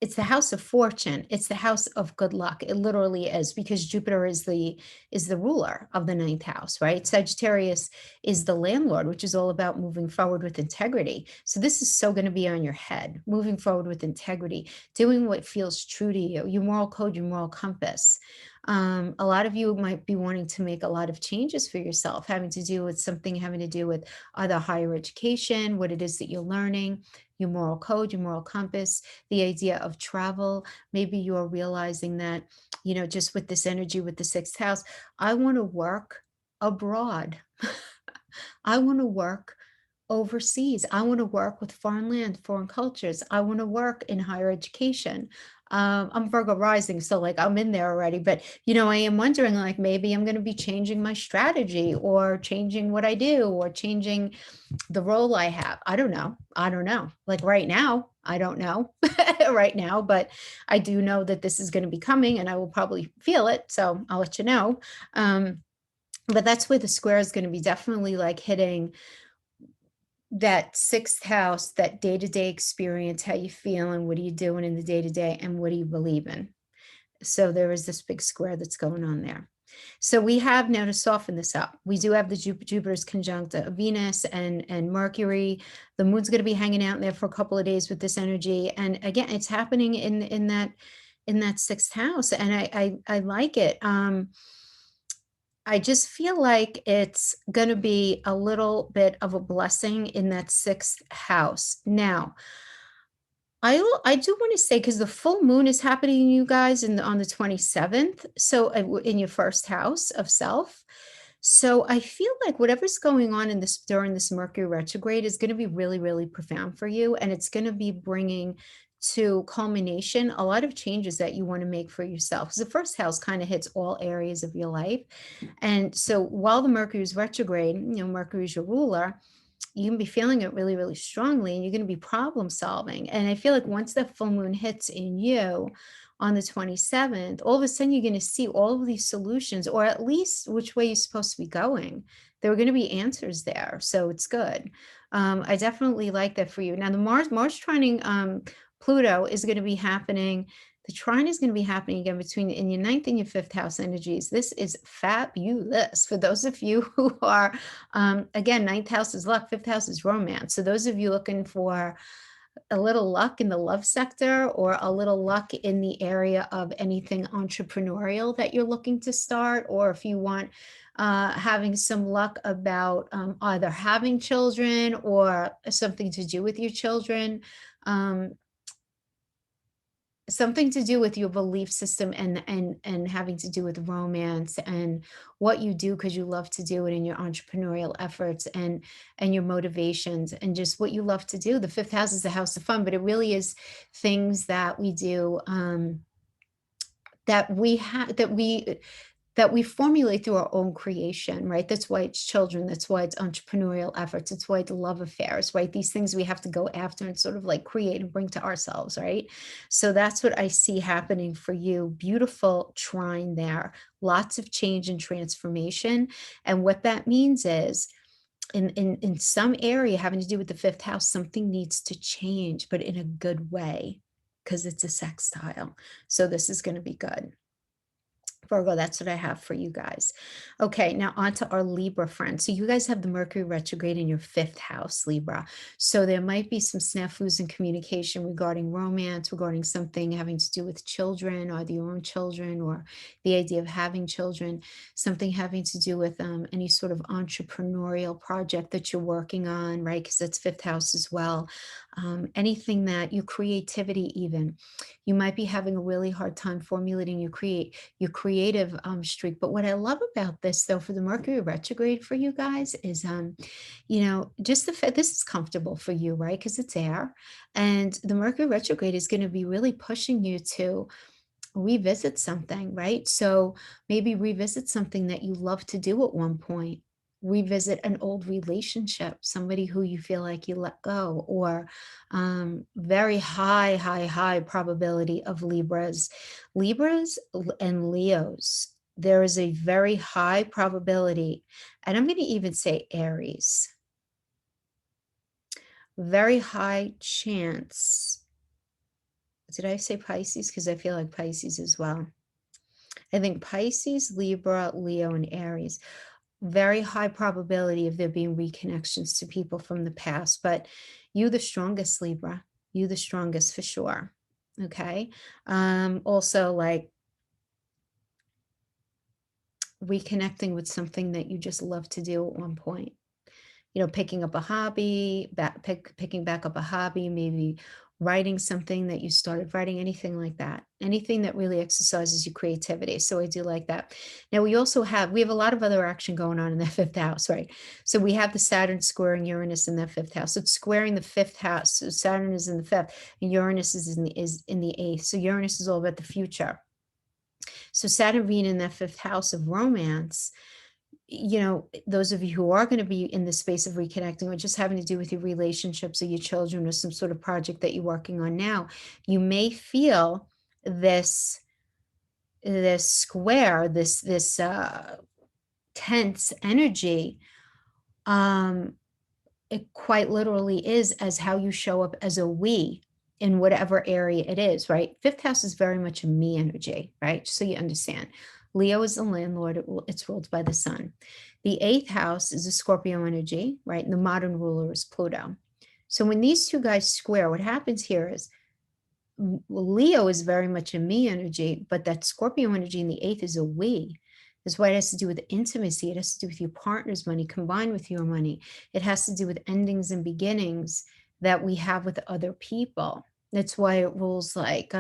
it's the house of fortune. It's the house of good luck. It literally is, because Jupiter is the ruler of the ninth house, right? Sagittarius is the landlord, which is all about moving forward with integrity. So this is so going to be on your head, moving forward with integrity, doing what feels true to you, your moral code, your moral compass. A lot of you might be wanting to make a lot of changes for yourself, having to do with either higher education, what it is that you're learning, your moral code, your moral compass, the idea of travel. Maybe you're realizing that, just with this energy with the sixth house, I want to work abroad. I want to work overseas. I want to work with foreign land, foreign cultures. I want to work in higher education. I'm Virgo rising, so like I'm in there already, but I am wondering, like, maybe I'm going to be changing my strategy or changing what I do or changing the role I have. I don't know. Like right now, I don't know right now, but I do know that this is going to be coming and I will probably feel it. So I'll let you know. But that's where the square is going to be definitely like hitting that sixth house, that day-to-day experience, how you feeling, what are you doing in the day-to-day, and what do you believe in? So there is this big square that's going on there. So we have, now to soften this up, we do have the Jupiter's conjunct Venus and Mercury. The moon's going to be hanging out in there for a couple of days with this energy. And again, it's happening in that sixth house. And I like it. I just feel like it's going to be a little bit of a blessing in that sixth house. Now, I do want to say, because the full moon is happening, you guys, on the 27th. So in your first house of self. So I feel like whatever's going on during this Mercury retrograde is going to be really, really profound for you. And it's going to be bringing to culmination a lot of changes that you want to make for yourself. Because the first house kind of hits all areas of your life. And so while the Mercury is retrograde, Mercury is your ruler, you can be feeling it really, really strongly, and you're going to be problem solving. And I feel like once that full moon hits in you on the 27th, all of a sudden you're going to see all of these solutions, or at least which way you're supposed to be going. There are going to be answers there. So it's good. I definitely like that for you. Now, the Mars trining Pluto is going to be happening The trine is going to be happening again between in your ninth and your fifth house energies. This is fabulous for those of you who are, again, ninth house is luck, fifth house is romance. So those of you looking for a little luck in the love sector or a little luck in the area of anything entrepreneurial that you're looking to start, or if you want having some luck about either having children or something to do with your children, um, something to do with your belief system and having to do with romance and what you do because you love to do it in your entrepreneurial efforts and your motivations and just what you love to do. The fifth house is the house of fun, but it really is things that we do, that we have that we formulate through our own creation, right? That's why it's children. That's why it's entrepreneurial efforts. It's why it's love affairs, right? These things we have to go after and sort of like create and bring to ourselves, right? So that's what I see happening for you. Beautiful trine there. Lots of change and transformation. And what that means is in some area having to do with the fifth house, something needs to change, but in a good way because it's a sextile. So this is going to be good. Virgo, that's what I have for you guys. Okay, now on to our Libra friends. So you guys have the Mercury retrograde in your fifth house, Libra. So there might be some snafus in communication regarding romance, regarding something having to do with children, either your own children or the idea of having children, something having to do with any sort of entrepreneurial project that you're working on, right? Because that's fifth house as well. Anything that your creativity even, you might be having a really hard time formulating your creative streak. But what I love about this, though, for the Mercury retrograde for you guys is, just the fact this is comfortable for you, right? Because it's air, and the Mercury retrograde is going to be really pushing you to revisit something, right? So maybe revisit something that you loved to do at one point. Revisit an old relationship, somebody who you feel like you let go, or very high probability of Libras and Leos. There is a very high probability, and I'm going to even say Aries, very high chance. Did I say Pisces? Because I feel like Pisces as well. I think Pisces, Libra, Leo, and Aries. Very high probability of there being reconnections to people from the past, but you the strongest, Libra. You the strongest for sure. Okay. Also like reconnecting with something that you just love to do at one point. Picking up a hobby, picking back up a hobby, maybe writing something that you started writing, anything like that, anything that really exercises your creativity. So I do like that. Now we have a lot of other action going on in the fifth house, right? So we have the Saturn squaring Uranus in the fifth house. So it's squaring the fifth house. So Saturn is in the fifth and Uranus is in the eighth. So Uranus is all about the future. So Saturn being in that fifth house of romance, those of you who are going to be in the space of reconnecting or just having to do with your relationships or your children or some sort of project that you're working on now, you may feel this square, this tense energy. It quite literally is as how you show up as a we in whatever area it is, right? Fifth house is very much a me energy, right? So you understand. Leo is the landlord. It's ruled by the sun. The eighth house is a Scorpio energy, right? And the modern ruler is Pluto. So when these two guys square, what happens here is Leo is very much a me energy, but that Scorpio energy in the eighth is a we. That's why it has to do with intimacy. It has to do with your partner's money combined with your money. It has to do with endings and beginnings that we have with other people. That's why it rules like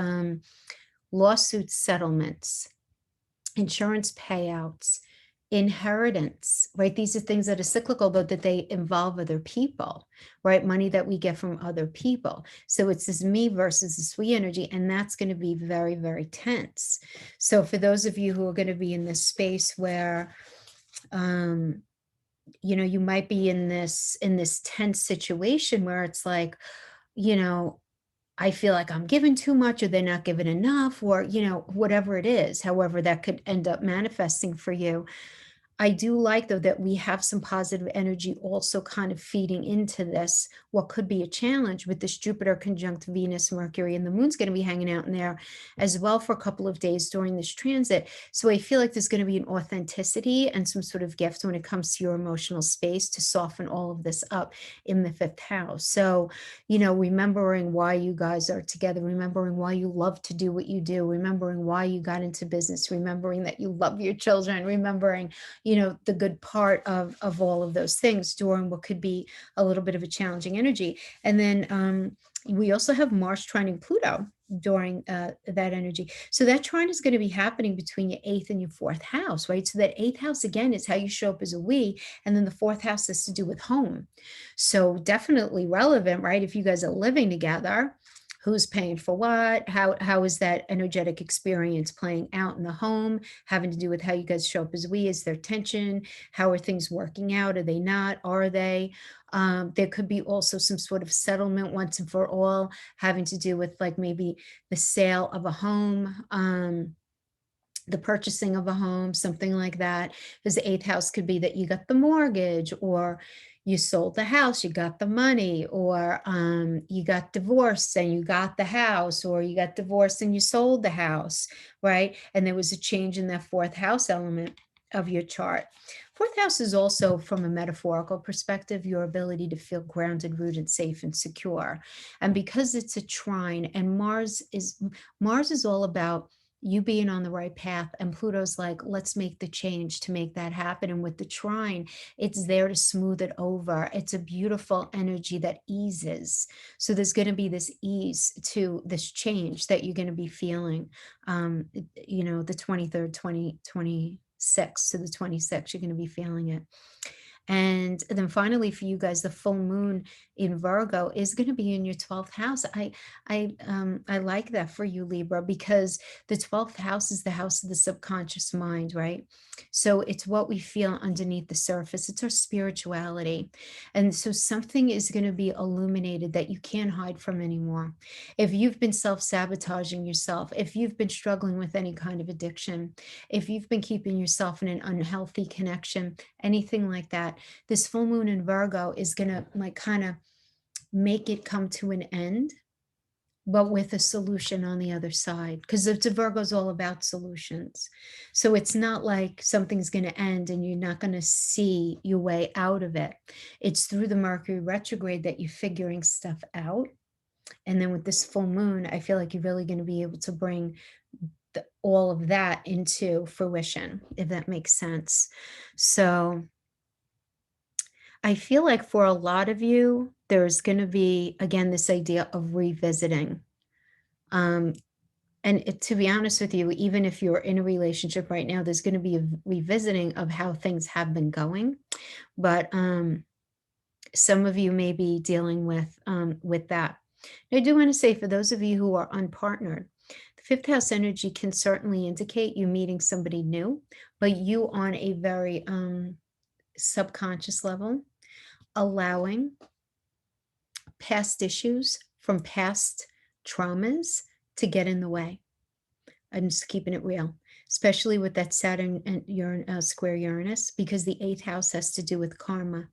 lawsuit settlements, insurance payouts, inheritance, right? These are things that are cyclical, but that they involve other people, right? Money that we get from other people. So it's this me versus this we energy, and that's going to be very, very tense. So for those of you who are going to be in this space where, you might be in this tense situation where it's like, I feel like I'm giving too much or they're not giving enough or, whatever it is, however that could end up manifesting for you. I do like, though, that we have some positive energy also kind of feeding into this, what could be a challenge with this Jupiter conjunct Venus, Mercury, and the moon's going to be hanging out in there as well for a couple of days during this transit. So I feel like there's going to be an authenticity and some sort of gift when it comes to your emotional space to soften all of this up in the fifth house. So, remembering why you guys are together, remembering why you love to do what you do, remembering why you got into business, remembering that you love your children, remembering the good part of all of those things during what could be a little bit of a challenging energy. And then we also have Mars trining Pluto during that energy. So that trine is going to be happening between your eighth and your fourth house, right? So that eighth house, again, is how you show up as a we, and then the fourth house has to do with home. So definitely relevant, right? If you guys are living together, who's paying for what, how is that energetic experience playing out in the home, having to do with how you guys show up as we, is there tension, how are things working out, are they not, are they? There could be also some sort of settlement once and for all, having to do with like maybe the sale of a home, the purchasing of a home, something like that. Because the eighth house could be that you got the mortgage, or you sold the house, you got the money, or you got divorced and you got the house, or you got divorced and you sold the house, right? And there was a change in that fourth house element of your chart. Fourth house is also, from a metaphorical perspective, your ability to feel grounded, rooted, safe, and secure. And because it's a trine, and Mars is all about you being on the right path, and Pluto's like, let's make the change to make that happen. And with the trine, it's there to smooth it over. It's a beautiful energy that eases. So there's going to be this ease to this change that you're going to be feeling, the 23rd, 2026 to the 26th, you're going to be feeling it. And then finally, for you guys, the full moon in Virgo is going to be in your 12th house. I like that for you, Libra, because the 12th house is the house of the subconscious mind, right? So it's what we feel underneath the surface. It's our spirituality. And so something is going to be illuminated that you can't hide from anymore. If you've been self-sabotaging yourself, if you've been struggling with any kind of addiction, if you've been keeping yourself in an unhealthy connection, anything like that, this full moon in Virgo is going to like kind of make it come to an end, but with a solution on the other side, because the Virgo is all about solutions. So it's not like something's going to end and you're not going to see your way out of it. It's through the Mercury retrograde that you're figuring stuff out. And then with this full moon, I feel like you're really going to be able to bring all of that into fruition, if that makes sense. So I feel like for a lot of you, there's going to be, again, this idea of revisiting. And to be honest with you, even if you're in a relationship right now, there's going to be a revisiting of how things have been going. But some of you may be dealing with that. Now, I do want to say, for those of you who are unpartnered, the fifth house energy can certainly indicate you meeting somebody new, but you on a very subconscious level, allowing past issues from past traumas to get in the way. I'm just keeping it real, especially with that Saturn and square Uranus, because the eighth house has to do with karma,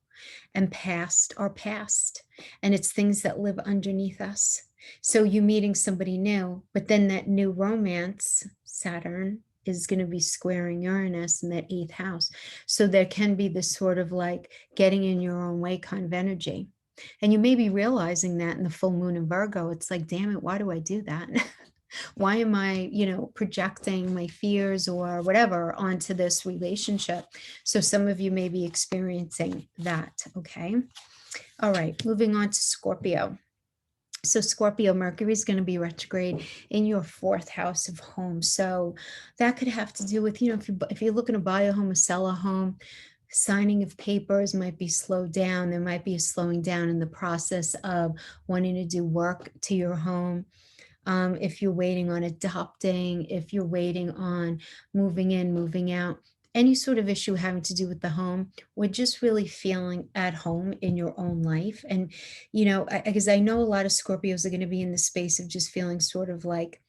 and past are past, and it's things that live underneath us. So you meeting somebody new, but then that new romance, Saturn, is going to be squaring Uranus in that eighth house. So there can be this sort of like getting in your own way kind of energy. And you may be realizing that in the full moon in Virgo. It's like, damn it, why do I do that? Why am I, projecting my fears or whatever onto this relationship? So some of you may be experiencing that. Okay. All right. Moving on to Scorpio. So Scorpio, Mercury is going to be retrograde in your fourth house of home. So that could have to do with, if you're looking to buy a home or sell a home, signing of papers might be slowed down. There might be a slowing down in the process of wanting to do work to your home. If you're waiting on adopting, if you're waiting on moving in, moving out, any sort of issue having to do with the home, or just really feeling at home in your own life. And, because I know a lot of Scorpios are going to be in the space of just feeling sort of like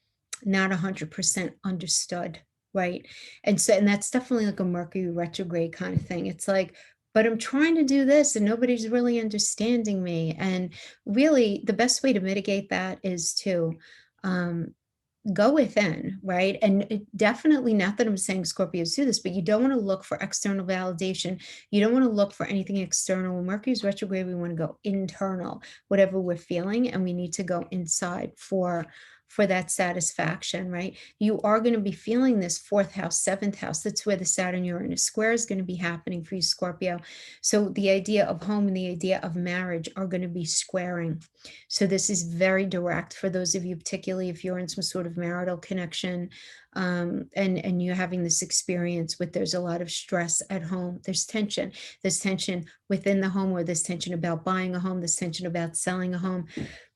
not 100% understood. right? And that's definitely like a Mercury retrograde kind of thing. It's like, but I'm trying to do this and nobody's really understanding me. And really, the best way to mitigate that is to um, go within, right? And definitely, not that I'm saying Scorpios do this, but you don't want to look for external validation. You don't want to look for anything external. When Mercury's retrograde, we want to go internal, whatever we're feeling, and we need to go inside for that satisfaction, right? You are going to be feeling this fourth house, seventh house. That's where the Saturn Uranus square is going to be happening for you, Scorpio. So the idea of home and the idea of marriage are going to be squaring. So this is very direct for those of you, particularly if you're in some sort of marital connection, and you're having this experience with there's a lot of stress at home. There's tension. There's tension within the home, or there's tension about buying a home. There's tension about selling a home.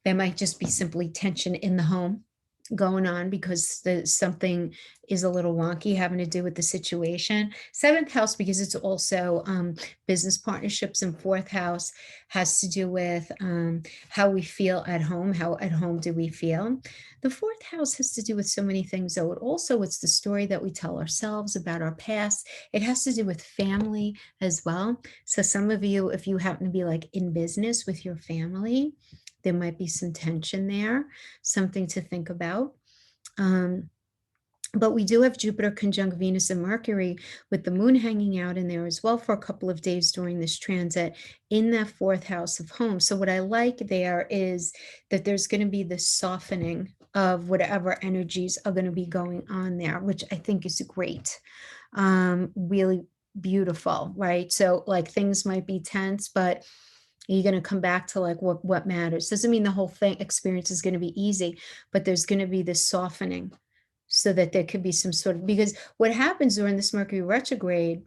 There might just be simply tension in the home going on because something is a little wonky having to do with the situation. Seventh house, because it's also business partnerships, and fourth house has to do with how we feel at home. How at home do we feel? The fourth house has to do with so many things, though. It's the story that we tell ourselves about our past. It has to do with family as well. So some of you, if you happen to be like in business with your family, there might be some tension there, something to think about. But we do have Jupiter conjunct Venus and Mercury, with the moon hanging out in there as well for a couple of days during this transit in that fourth house of home. So what I like there is that there's going to be this softening of whatever energies are going to be going on there, which I think is great. Really beautiful, right? So like things might be tense, but you're going to come back to like what matters. Doesn't mean the whole thing experience is going to be easy, but there's going to be this softening, so that there could be some sort of, because what happens during this Mercury retrograde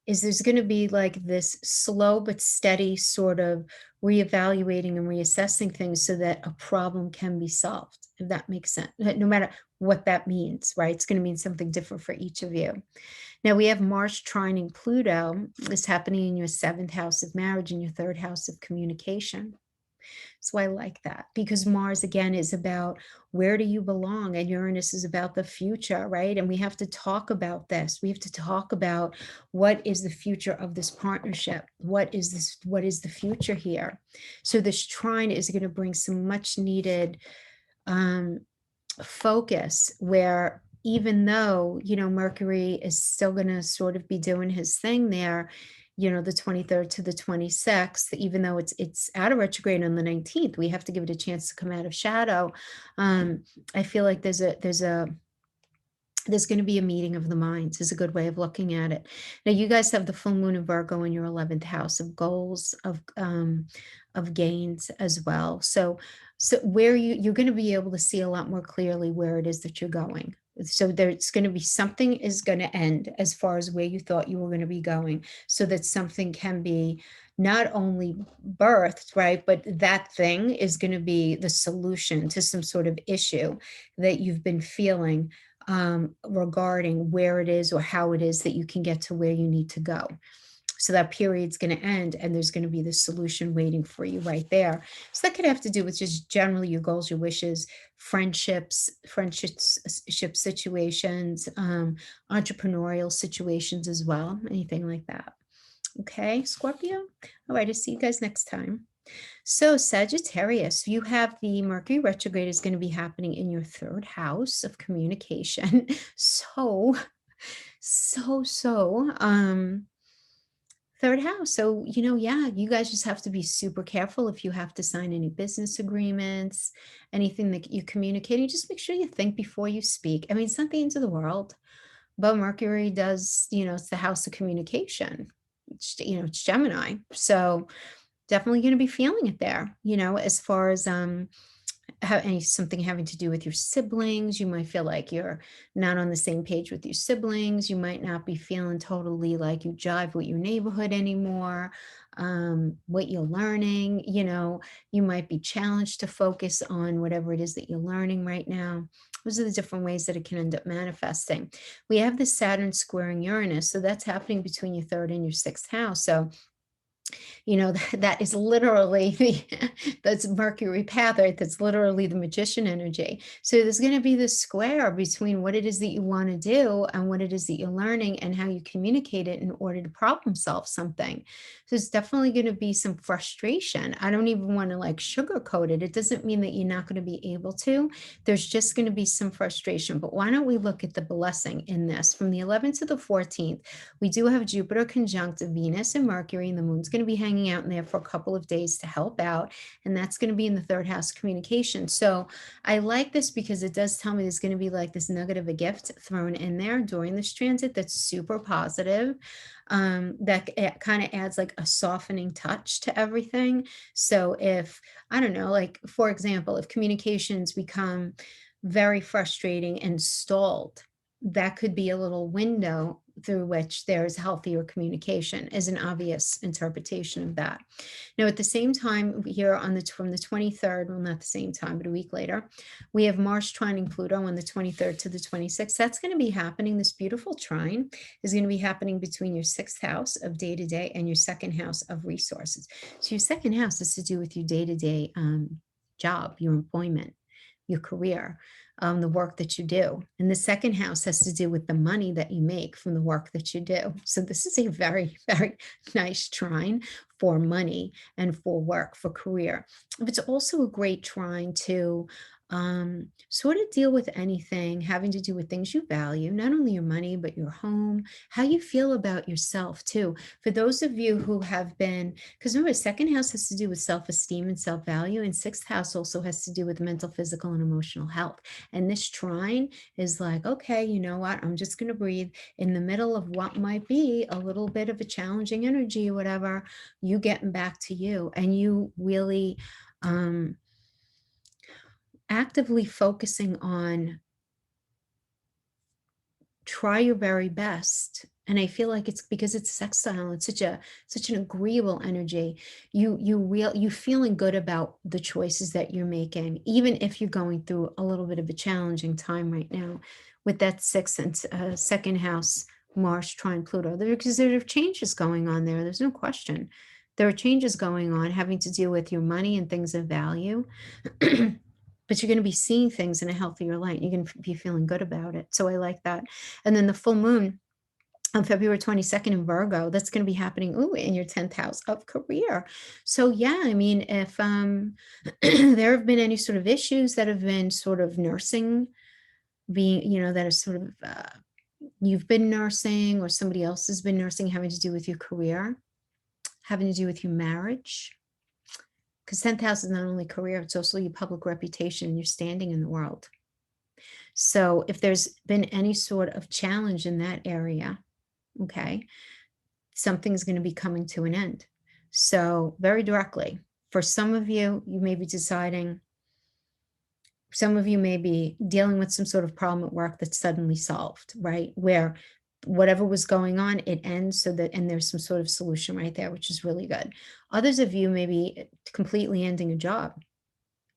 is there's going to be like this slow but steady sort of reevaluating and reassessing things so that a problem can be solved, if that makes sense. No matter what that means, right? It's going to mean something different for each of you. Now we have Mars trining Pluto is happening in your seventh house of marriage and your third house of communication. So I like that, because Mars again is about where do you belong, and Uranus is about the future, right? And we have to talk about this. We have to talk about what is the future of this partnership? What is this? What is the future here? So this trine is going to bring some much needed focus, where even though, Mercury is still going to sort of be doing his thing there, the 23rd to the 26th, even though it's out of retrograde on the 19th, we have to give it a chance to come out of shadow. I feel like there's going to be a meeting of the minds, is a good way of looking at it. Now, you guys have the full moon in Virgo in your 11th house of goals, of gains as well. So where you're going to be able to see a lot more clearly where it is that you're going. So there's going to be something is going to end as far as where you thought you were going to be going, so that something can be not only birthed, right, but that thing is going to be the solution to some sort of issue that you've been feeling, regarding where it is or how it is that you can get to where you need to go. So that period's going to end, and there's going to be the solution waiting for you right there. So that could have to do with just generally your goals, your wishes, friendships situations, entrepreneurial situations as well, anything like that. Okay, Scorpio. All right, I'll see you guys next time. So Sagittarius, you have the Mercury retrograde is going to be happening in your third house of communication. Third house. So, yeah, you guys just have to be super careful if you have to sign any business agreements, anything that you're communicating. Just make sure you think before you speak. I mean, it's not the end of the world, but Mercury does, it's the house of communication. It's Gemini. So definitely going to be feeling it there, as far as something having to do with your siblings. You might feel like you're not on the same page with your siblings. You might not be feeling totally like you jive with your neighborhood anymore. What you're learning, you might be challenged to focus on whatever it is that you're learning right now. Those are the different ways that it can end up manifesting. We have the Saturn squaring Uranus, so that's happening between your third and your sixth house. So You know, that is literally that's Mercury path, right? That's literally the magician energy. So there's going to be this square between what it is that you want to do and what it is that you're learning and how you communicate it in order to problem solve something. So it's definitely going to be some frustration. I don't even want to like sugarcoat it. It doesn't mean that you're not going to be able to. There's just going to be some frustration. But why don't we look at the blessing in this? From the 11th to the 14th, we do have Jupiter conjunct Venus and Mercury, and the moon's going to be hanging out in there for a couple of days to help out. And that's going to be in the third house communication. So I like this because it does tell me there's going to be like this nugget of a gift thrown in there during this transit that's super positive. That it kind of adds like a softening touch to everything. So if, I don't know, like for example, if communications become very frustrating and stalled, that could be a little window through which there's healthier communication is an obvious interpretation of that. Now, at the same time here on from the 23rd, well, not the same time, but a week later, we have Mars trining Pluto on the 23rd to the 26th. That's going to be happening. This beautiful trine is going to be happening between your sixth house of day-to-day and your second house of resources. So your second house is to do with your day-to-day job, your employment, your career, the work that you do. And the second house has to do with the money that you make from the work that you do. So this is a very, very nice trine for money and for work, for career. But it's also a great trine to sort of deal with anything having to do with things you value, not only your money, but your home, how you feel about yourself too. For those of you who have been, because remember, second house has to do with self-esteem and self-value, and sixth house also has to do with mental, physical, and emotional health. And this trine is like, okay, you know what? I'm just going to breathe in the middle of what might be a little bit of a challenging energy or whatever, you getting back to you and you really, actively focusing on try your very best. And I feel like it's because it's sextile, it's such an agreeable energy. You feeling good about the choices that you're making, even if you're going through a little bit of a challenging time right now with that sixth and second house Mars trine Pluto. Because there are changes going on there. There's no question. There are changes going on having to do with your money and things of value. But you're going to be seeing things in a healthier light. You're going to be feeling good about it. So I like that. And then the full moon on February 22nd in Virgo, that's going to be happening in your 10th house of career. So yeah, I mean, if there have been any sort of issues that have been sort of nursing, being, that are sort of, you've been nursing or somebody else has been nursing, having to do with your career, having to do with your marriage, because 10th house is not only career, it's also your public reputation and your standing in the world. So if there's been any sort of challenge in that area, okay, something's going to be coming to an end. So very directly, for some of you, you may be deciding, some of you may be dealing with some sort of problem at work that's suddenly solved, right? Where whatever was going on, it ends so that, and there's some sort of solution right there, which is really good. Others of you may be completely ending a job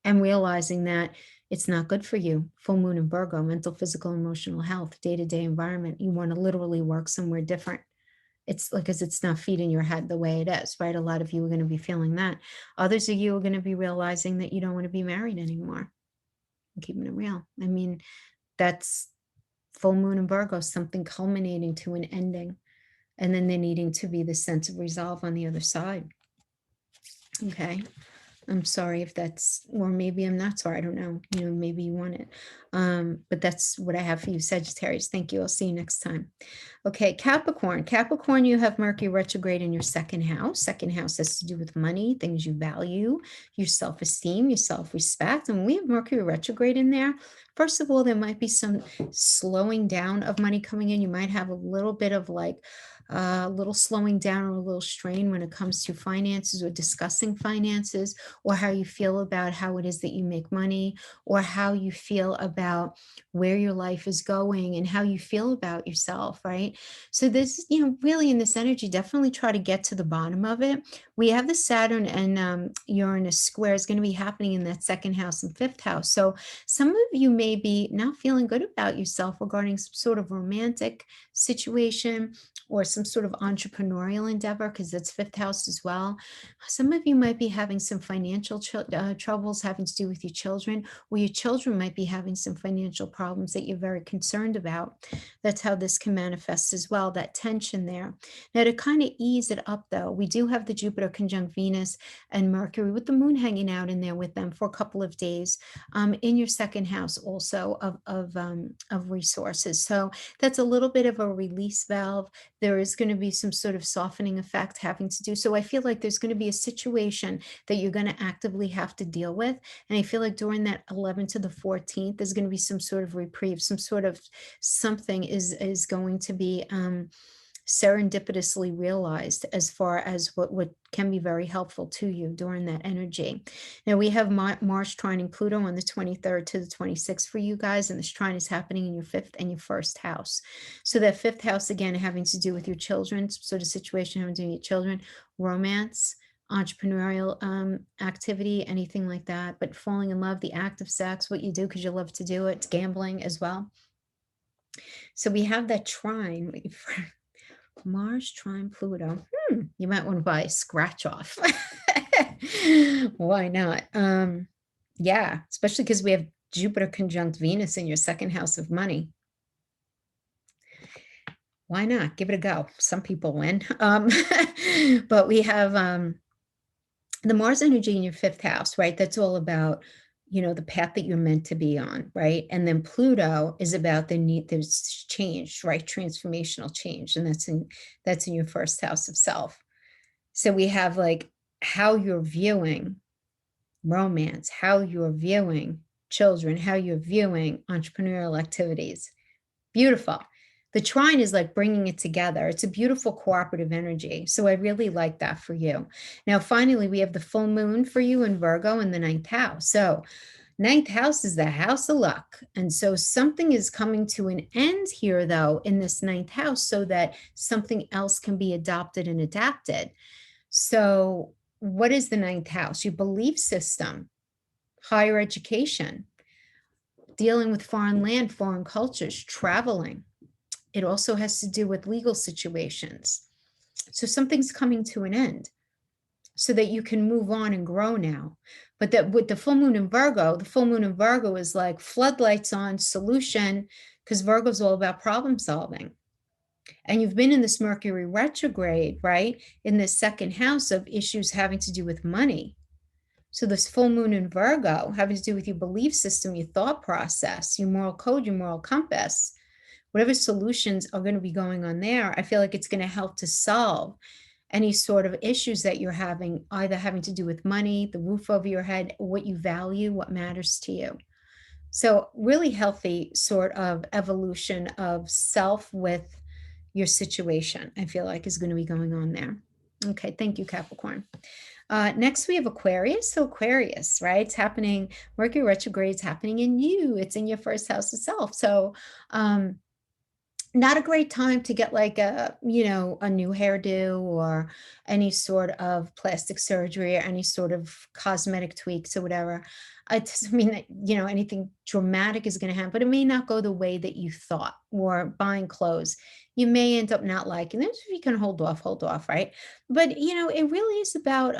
and realizing that it's not good for you. Full moon in Virgo, mental, physical, emotional health, day-to-day environment. You want to literally work somewhere different. It's like, because it's not feeding your head the way it is, right? A lot of you are going to be feeling that. Others of you are going to be realizing that you don't want to be married anymore. I'm keeping it real. I mean, that's full moon in Virgo, something culminating to an ending, and then there needing to be the sense of resolve on the other side. Okay. I'm sorry if that's, or maybe I'm not sorry. I don't know. Maybe you want it. But that's what I have for you, Sagittarius. Thank you. I'll see you next time. Okay, Capricorn. Capricorn, you have Mercury retrograde in your second house. Second house has to do with money, things you value, your self-esteem, your self-respect. And when we have Mercury retrograde in there, first of all, there might be some slowing down of money coming in. You might have a little bit of like, a little slowing down or a little strain when it comes to finances or discussing finances, or how you feel about how it is that you make money, or how you feel about where your life is going and how you feel about yourself, right? So this, really in this energy, definitely try to get to the bottom of it. We have the Saturn and Uranus square is going to be happening in that second house and fifth house. So some of you may be not feeling good about yourself regarding some sort of romantic situation or some sort of entrepreneurial endeavor, because that's fifth house as well. Some of you might be having some financial troubles having to do with your children, or your children might be having some financial problems that you're very concerned about. That's how this can manifest as well, that tension there. Now, to kind of ease it up, though, we do have the Jupiter conjunct Venus and Mercury with the moon hanging out in there with them for a couple of days in your second house also of resources. So that's a little bit of a release valve. There is going to be some sort of softening effect having to do. So I feel like there's going to be a situation that you're going to actively have to deal with. And I feel like during that 11th to the 14th, there's going to be some sort of reprieve, some sort of something is going to be serendipitously realized as far as what can be very helpful to you during that energy. Now we have Mars trining Pluto on the 23rd to the 26th for you guys, and this trine is happening in your fifth and your first house. So that fifth house, again, having to do with your children, sort of situation having to do with your children, romance, entrepreneurial activity, anything like that, but falling in love, the act of sex, what you do because you love to do it, gambling as well. So we have that trine. Mars trine Pluto. You might want to buy a scratch off. Why not? Yeah, especially because we have Jupiter conjunct Venus in your second house of money. Why not? Give it a go. Some people win. But we have the Mars energy in your fifth house, right? That's all about the path that you're meant to be on, right? And then Pluto is about the need, there's change, right? Transformational change. And that's in your first house of self. So we have like how you're viewing romance, how you're viewing children, how you're viewing entrepreneurial activities. Beautiful. The trine is like bringing it together. It's a beautiful cooperative energy. So I really like that for you. Now, finally, we have the full moon for you in Virgo in the ninth house. So ninth house is the house of luck. And so something is coming to an end here, though, in this ninth house so that something else can be adopted and adapted. So what is the ninth house? Your belief system, higher education, dealing with foreign land, foreign cultures, traveling. It also has to do with legal situations. So something's coming to an end so that you can move on and grow now. But that with the full moon in Virgo, the full moon in Virgo is like floodlights on, solution, because Virgo is all about problem solving. And you've been in this Mercury retrograde, right? In this second house of issues having to do with money. So this full moon in Virgo having to do with your belief system, your thought process, your moral code, your moral compass, whatever solutions are going to be going on there, I feel like it's going to help to solve any sort of issues that you're having, either having to do with money, the roof over your head, what you value, what matters to you. So really healthy sort of evolution of self with your situation, I feel like is going to be going on there. Okay, thank you, Capricorn. Next, we have Aquarius. So Aquarius, right? It's happening, Mercury retrograde is happening in you. It's in your first house of self. So not a great time to get like a new hairdo or any sort of plastic surgery or any sort of cosmetic tweaks or whatever. It doesn't mean that anything dramatic is going to happen, but it may not go the way that you thought. Or buying clothes, you may end up not liking them. So you can hold off, right? But it really is about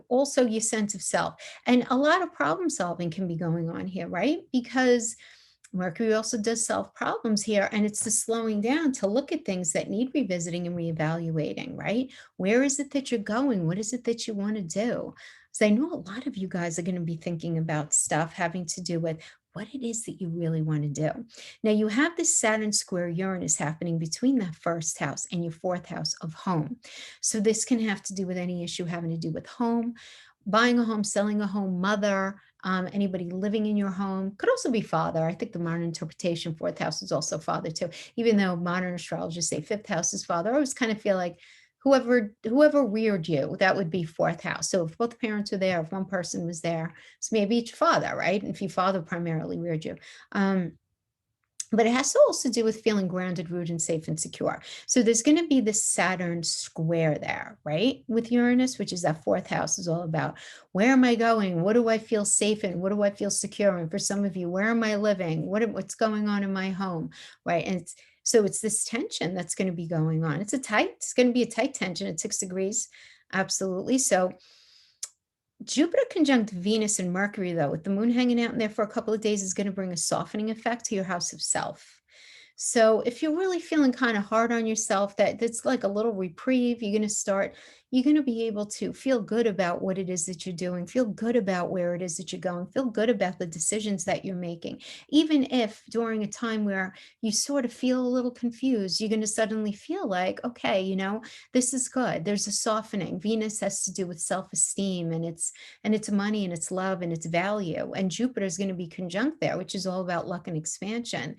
also your sense of self, and a lot of problem solving can be going on here, right? Because Mercury also does solve problems here, and it's the slowing down to look at things that need revisiting and reevaluating, right? Where is it that you're going? What is it that you want to do? So I know a lot of you guys are going to be thinking about stuff having to do with what it is that you really want to do. Now you have this Saturn square Uranus happening between that first house and your fourth house of home. So this can have to do with any issue having to do with home, buying a home, selling a home, mother, anybody living in your home. Could also be father. I think the modern interpretation, fourth house is also father too. Even though modern astrologers say fifth house is father, I always kind of feel like whoever reared you, that would be fourth house. So if both parents are there, if one person was there, so maybe it's your father, right? And if your father primarily reared you. But it has to also do with feeling grounded, rooted, and safe and secure. So there's going to be this Saturn square there, right? With Uranus, which is that fourth house, is all about where am I going? What do I feel safe in? What do I feel secure in? For some of you, where am I living? What's going on in my home, right? And it's this tension that's going to be going on. It's going to be a tight tension at 6 degrees. Absolutely. So Jupiter conjunct Venus and Mercury, though, with the moon hanging out in there for a couple of days, is going to bring a softening effect to your house of self. So if you're really feeling kind of hard on yourself, that's like a little reprieve. You're going to be able to feel good about what it is that you're doing, feel good about where it is that you're going, feel good about the decisions that you're making. Even if during a time where you sort of feel a little confused, you're going to suddenly feel like, okay, this is good. There's a softening. Venus has to do with self-esteem, and it's money, and it's love, and it's value. And Jupiter is going to be conjunct there, which is all about luck and expansion.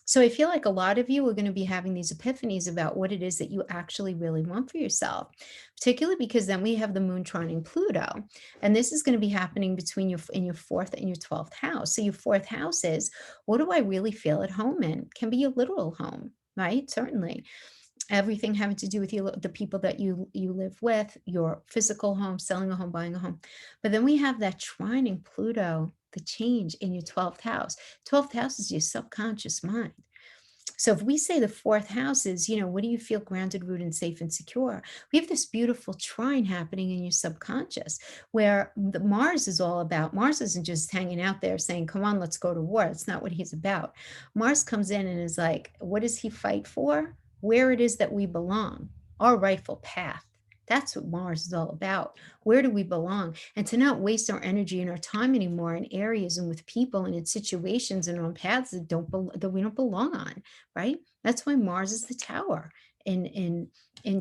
So I feel like a lot of you are going to be having these epiphanies about what it is that you actually really want for yourself, particularly because then we have the moon trining Pluto. And this is going to be happening in your fourth and your 12th house. So your fourth house is, what do I really feel at home in? Can be your literal home, right? Certainly. Everything having to do with the people that you live with, your physical home, selling a home, buying a home. But then we have that trining Pluto, the change in your 12th house. 12th house is your subconscious mind. So if we say the fourth house is, what do you feel grounded, rooted, and safe and secure? We have this beautiful trine happening in your subconscious where Mars is all about. Mars isn't just hanging out there saying, come on, let's go to war. It's not what he's about. Mars comes in and is like, what does he fight for? Where it is that we belong, our rightful path. That's what Mars is all about. Where do we belong? And to not waste our energy and our time anymore in areas and with people and in situations and on paths that we don't belong on, right? That's why Mars is the tower in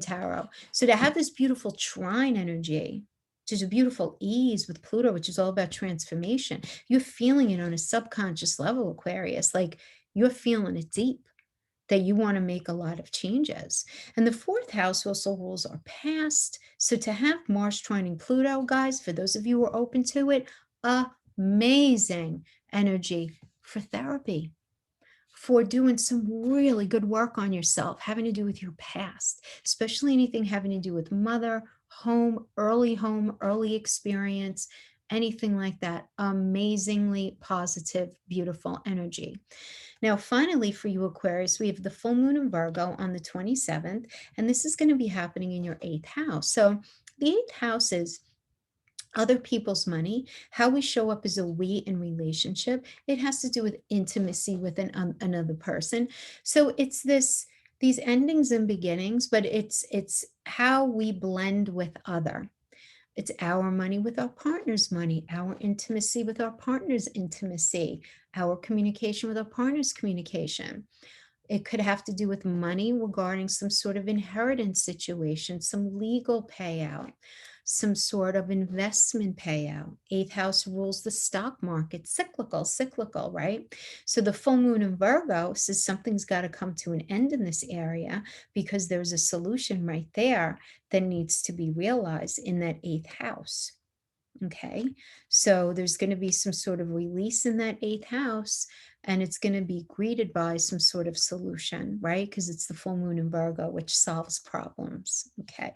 tarot. So to have this beautiful trine energy, which is a beautiful ease with Pluto, which is all about transformation, you're feeling it on a subconscious level, Aquarius, like you're feeling it deep, that you want to make a lot of changes. And the fourth house also rules our past. So to have Mars trining Pluto, guys, for those of you who are open to it, amazing energy for therapy, for doing some really good work on yourself, having to do with your past, especially anything having to do with mother, home, early experience, anything like that. Amazingly positive, beautiful energy. Now, finally, for you, Aquarius, we have the full moon in Virgo on the 27th, and this is going to be happening in your 8th house. So the 8th house is other people's money, how we show up as a we in relationship. It has to do with intimacy with another person. So it's these endings and beginnings, but it's how we blend with other. It's our money with our partner's money, our intimacy with our partner's intimacy, our communication with our partner's communication. It could have to do with money regarding some sort of inheritance situation, some legal payout, some sort of investment payout. 8th house rules the stock market, cyclical, right? So the full moon in Virgo says something's got to come to an end in this area because there's a solution right there that needs to be realized in that 8th house. Okay, so there's going to be some sort of release in that 8th house, and it's going to be greeted by some sort of solution, right? Because it's the full moon in Virgo, which solves problems. Okay.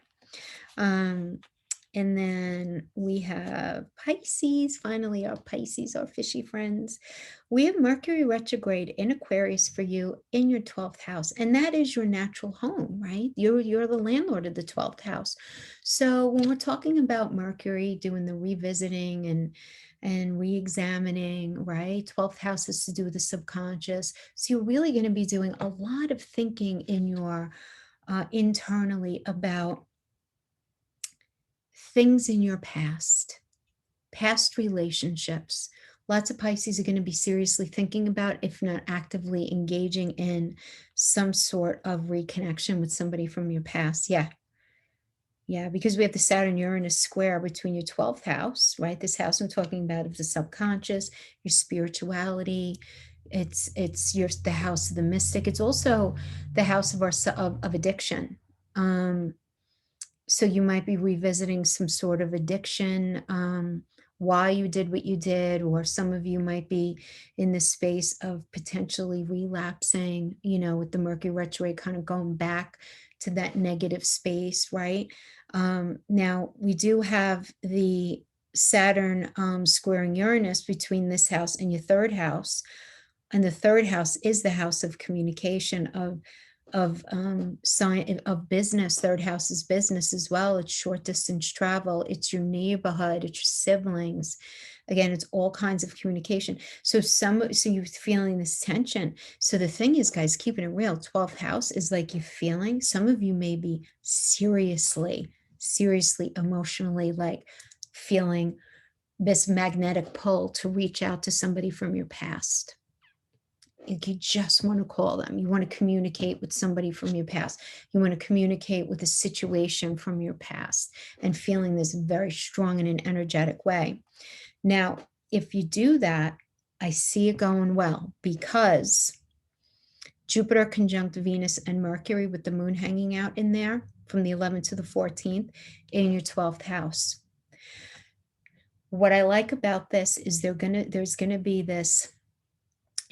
And then we have Pisces, finally our Pisces, our fishy friends. We have Mercury retrograde in Aquarius for you in your 12th house. And that is your natural home, right? You're the landlord of the 12th house. So when we're talking about Mercury doing the revisiting and re-examining, right? 12th house is to do with the subconscious. So you're really going to be doing a lot of thinking in your internally about things in your past relationships. Lots of Pisces are going to be seriously thinking about, if not actively engaging in some sort of reconnection with somebody from your past. Yeah, because we have the Saturn Uranus square between your 12th house, right? This house I'm talking about of the subconscious, your spirituality. It's the house of the mystic. It's also the house of addiction. So you might be revisiting some sort of addiction, why you did what you did, or some of you might be in the space of potentially relapsing, with the Mercury retrograde kind of going back to that negative space, right? Now, we do have the Saturn squaring Uranus between this house and your third house. And the third house is the house of communication, of business. Third house is business as well. It's short distance travel. It's your neighborhood. It's your siblings. Again, it's all kinds of communication. So you're feeling this tension. So the thing is, guys, keeping it real, 12th house is like you're feeling, some of you may be seriously emotionally like feeling this magnetic pull to reach out to somebody from your past. You just want to call them. You want to communicate with somebody from your past. You want to communicate with a situation from your past, and feeling this very strong in an energetic way. Now, if you do that, I see it going well, because Jupiter conjunct Venus and Mercury with the moon hanging out in there from the 11th to the 14th in your 12th house. What I like about this is there's going to be this.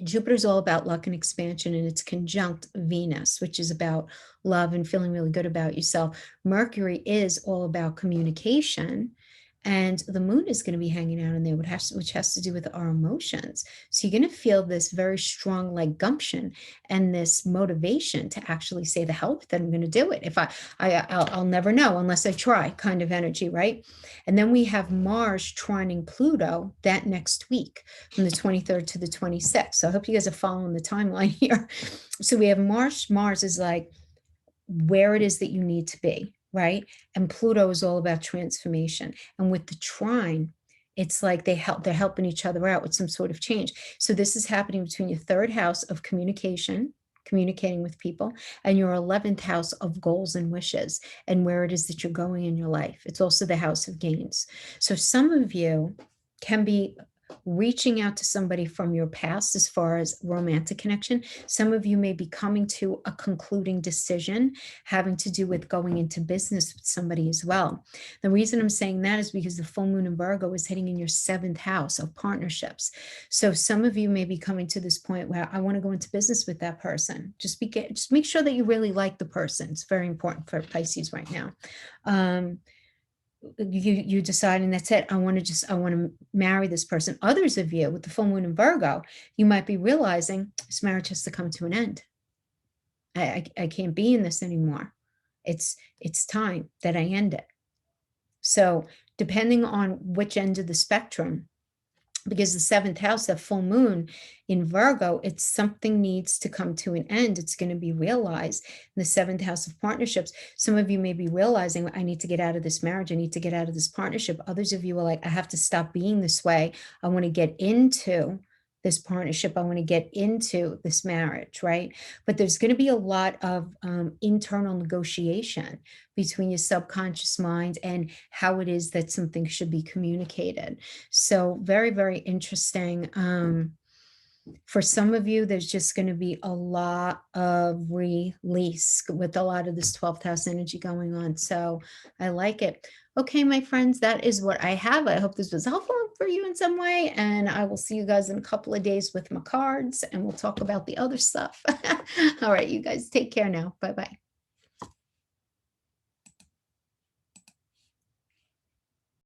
Jupiter's all about luck and expansion, and it's conjunct Venus, which is about love and feeling really good about yourself. Mercury is all about communication, and the moon is going to be hanging out in there, which has to do with our emotions. So you're going to feel this very strong like gumption and this motivation to actually say, the hell with it, I'm going to do it. If I'll never know unless I try, kind of energy, right? And then we have Mars trining Pluto that next week from the 23rd to the 26th. So I hope you guys are following the timeline here. So we have Mars. Mars is like where it is that you need to be, right? And Pluto is all about transformation. And with the trine, it's like they're helping each other out with some sort of change. So this is happening between your third house of communication, communicating with people, and your 11th house of goals and wishes, and where it is that you're going in your life. It's also the house of gains. So some of you can be reaching out to somebody from your past as far as romantic connection. Some of you may be coming to a concluding decision having to do with going into business with somebody as well. The reason I'm saying that is because the full moon in Virgo is hitting in your 7th house of partnerships. So some of you may be coming to this point where I want to go into business with that person. Just make sure that you really like the person. It's very important for Pisces right now. You deciding that's it. I want to marry this person. Others of you with the full moon in Virgo, you might be realizing this marriage has to come to an end. I can't be in this anymore. It's time that I end it. So depending on which end of the spectrum, because the 7th house, that full moon in Virgo, it's something needs to come to an end. It's going to be realized in the 7th house of partnerships. Some of you may be realizing, I need to get out of this marriage. I need to get out of this partnership. Others of you are like, I have to stop being this way. I want to get into this partnership. I want to get into this marriage, right? But there's going to be a lot of internal negotiation between your subconscious mind and how it is that something should be communicated. So very, very interesting. For some of you, there's just going to be a lot of release with a lot of this 12th house energy going on. So I like it. Okay, my friends, that is what I have. I hope this was helpful for you in some way. And I will see you guys in a couple of days with my cards, and we'll talk about the other stuff. All right, you guys take care now. Bye-bye.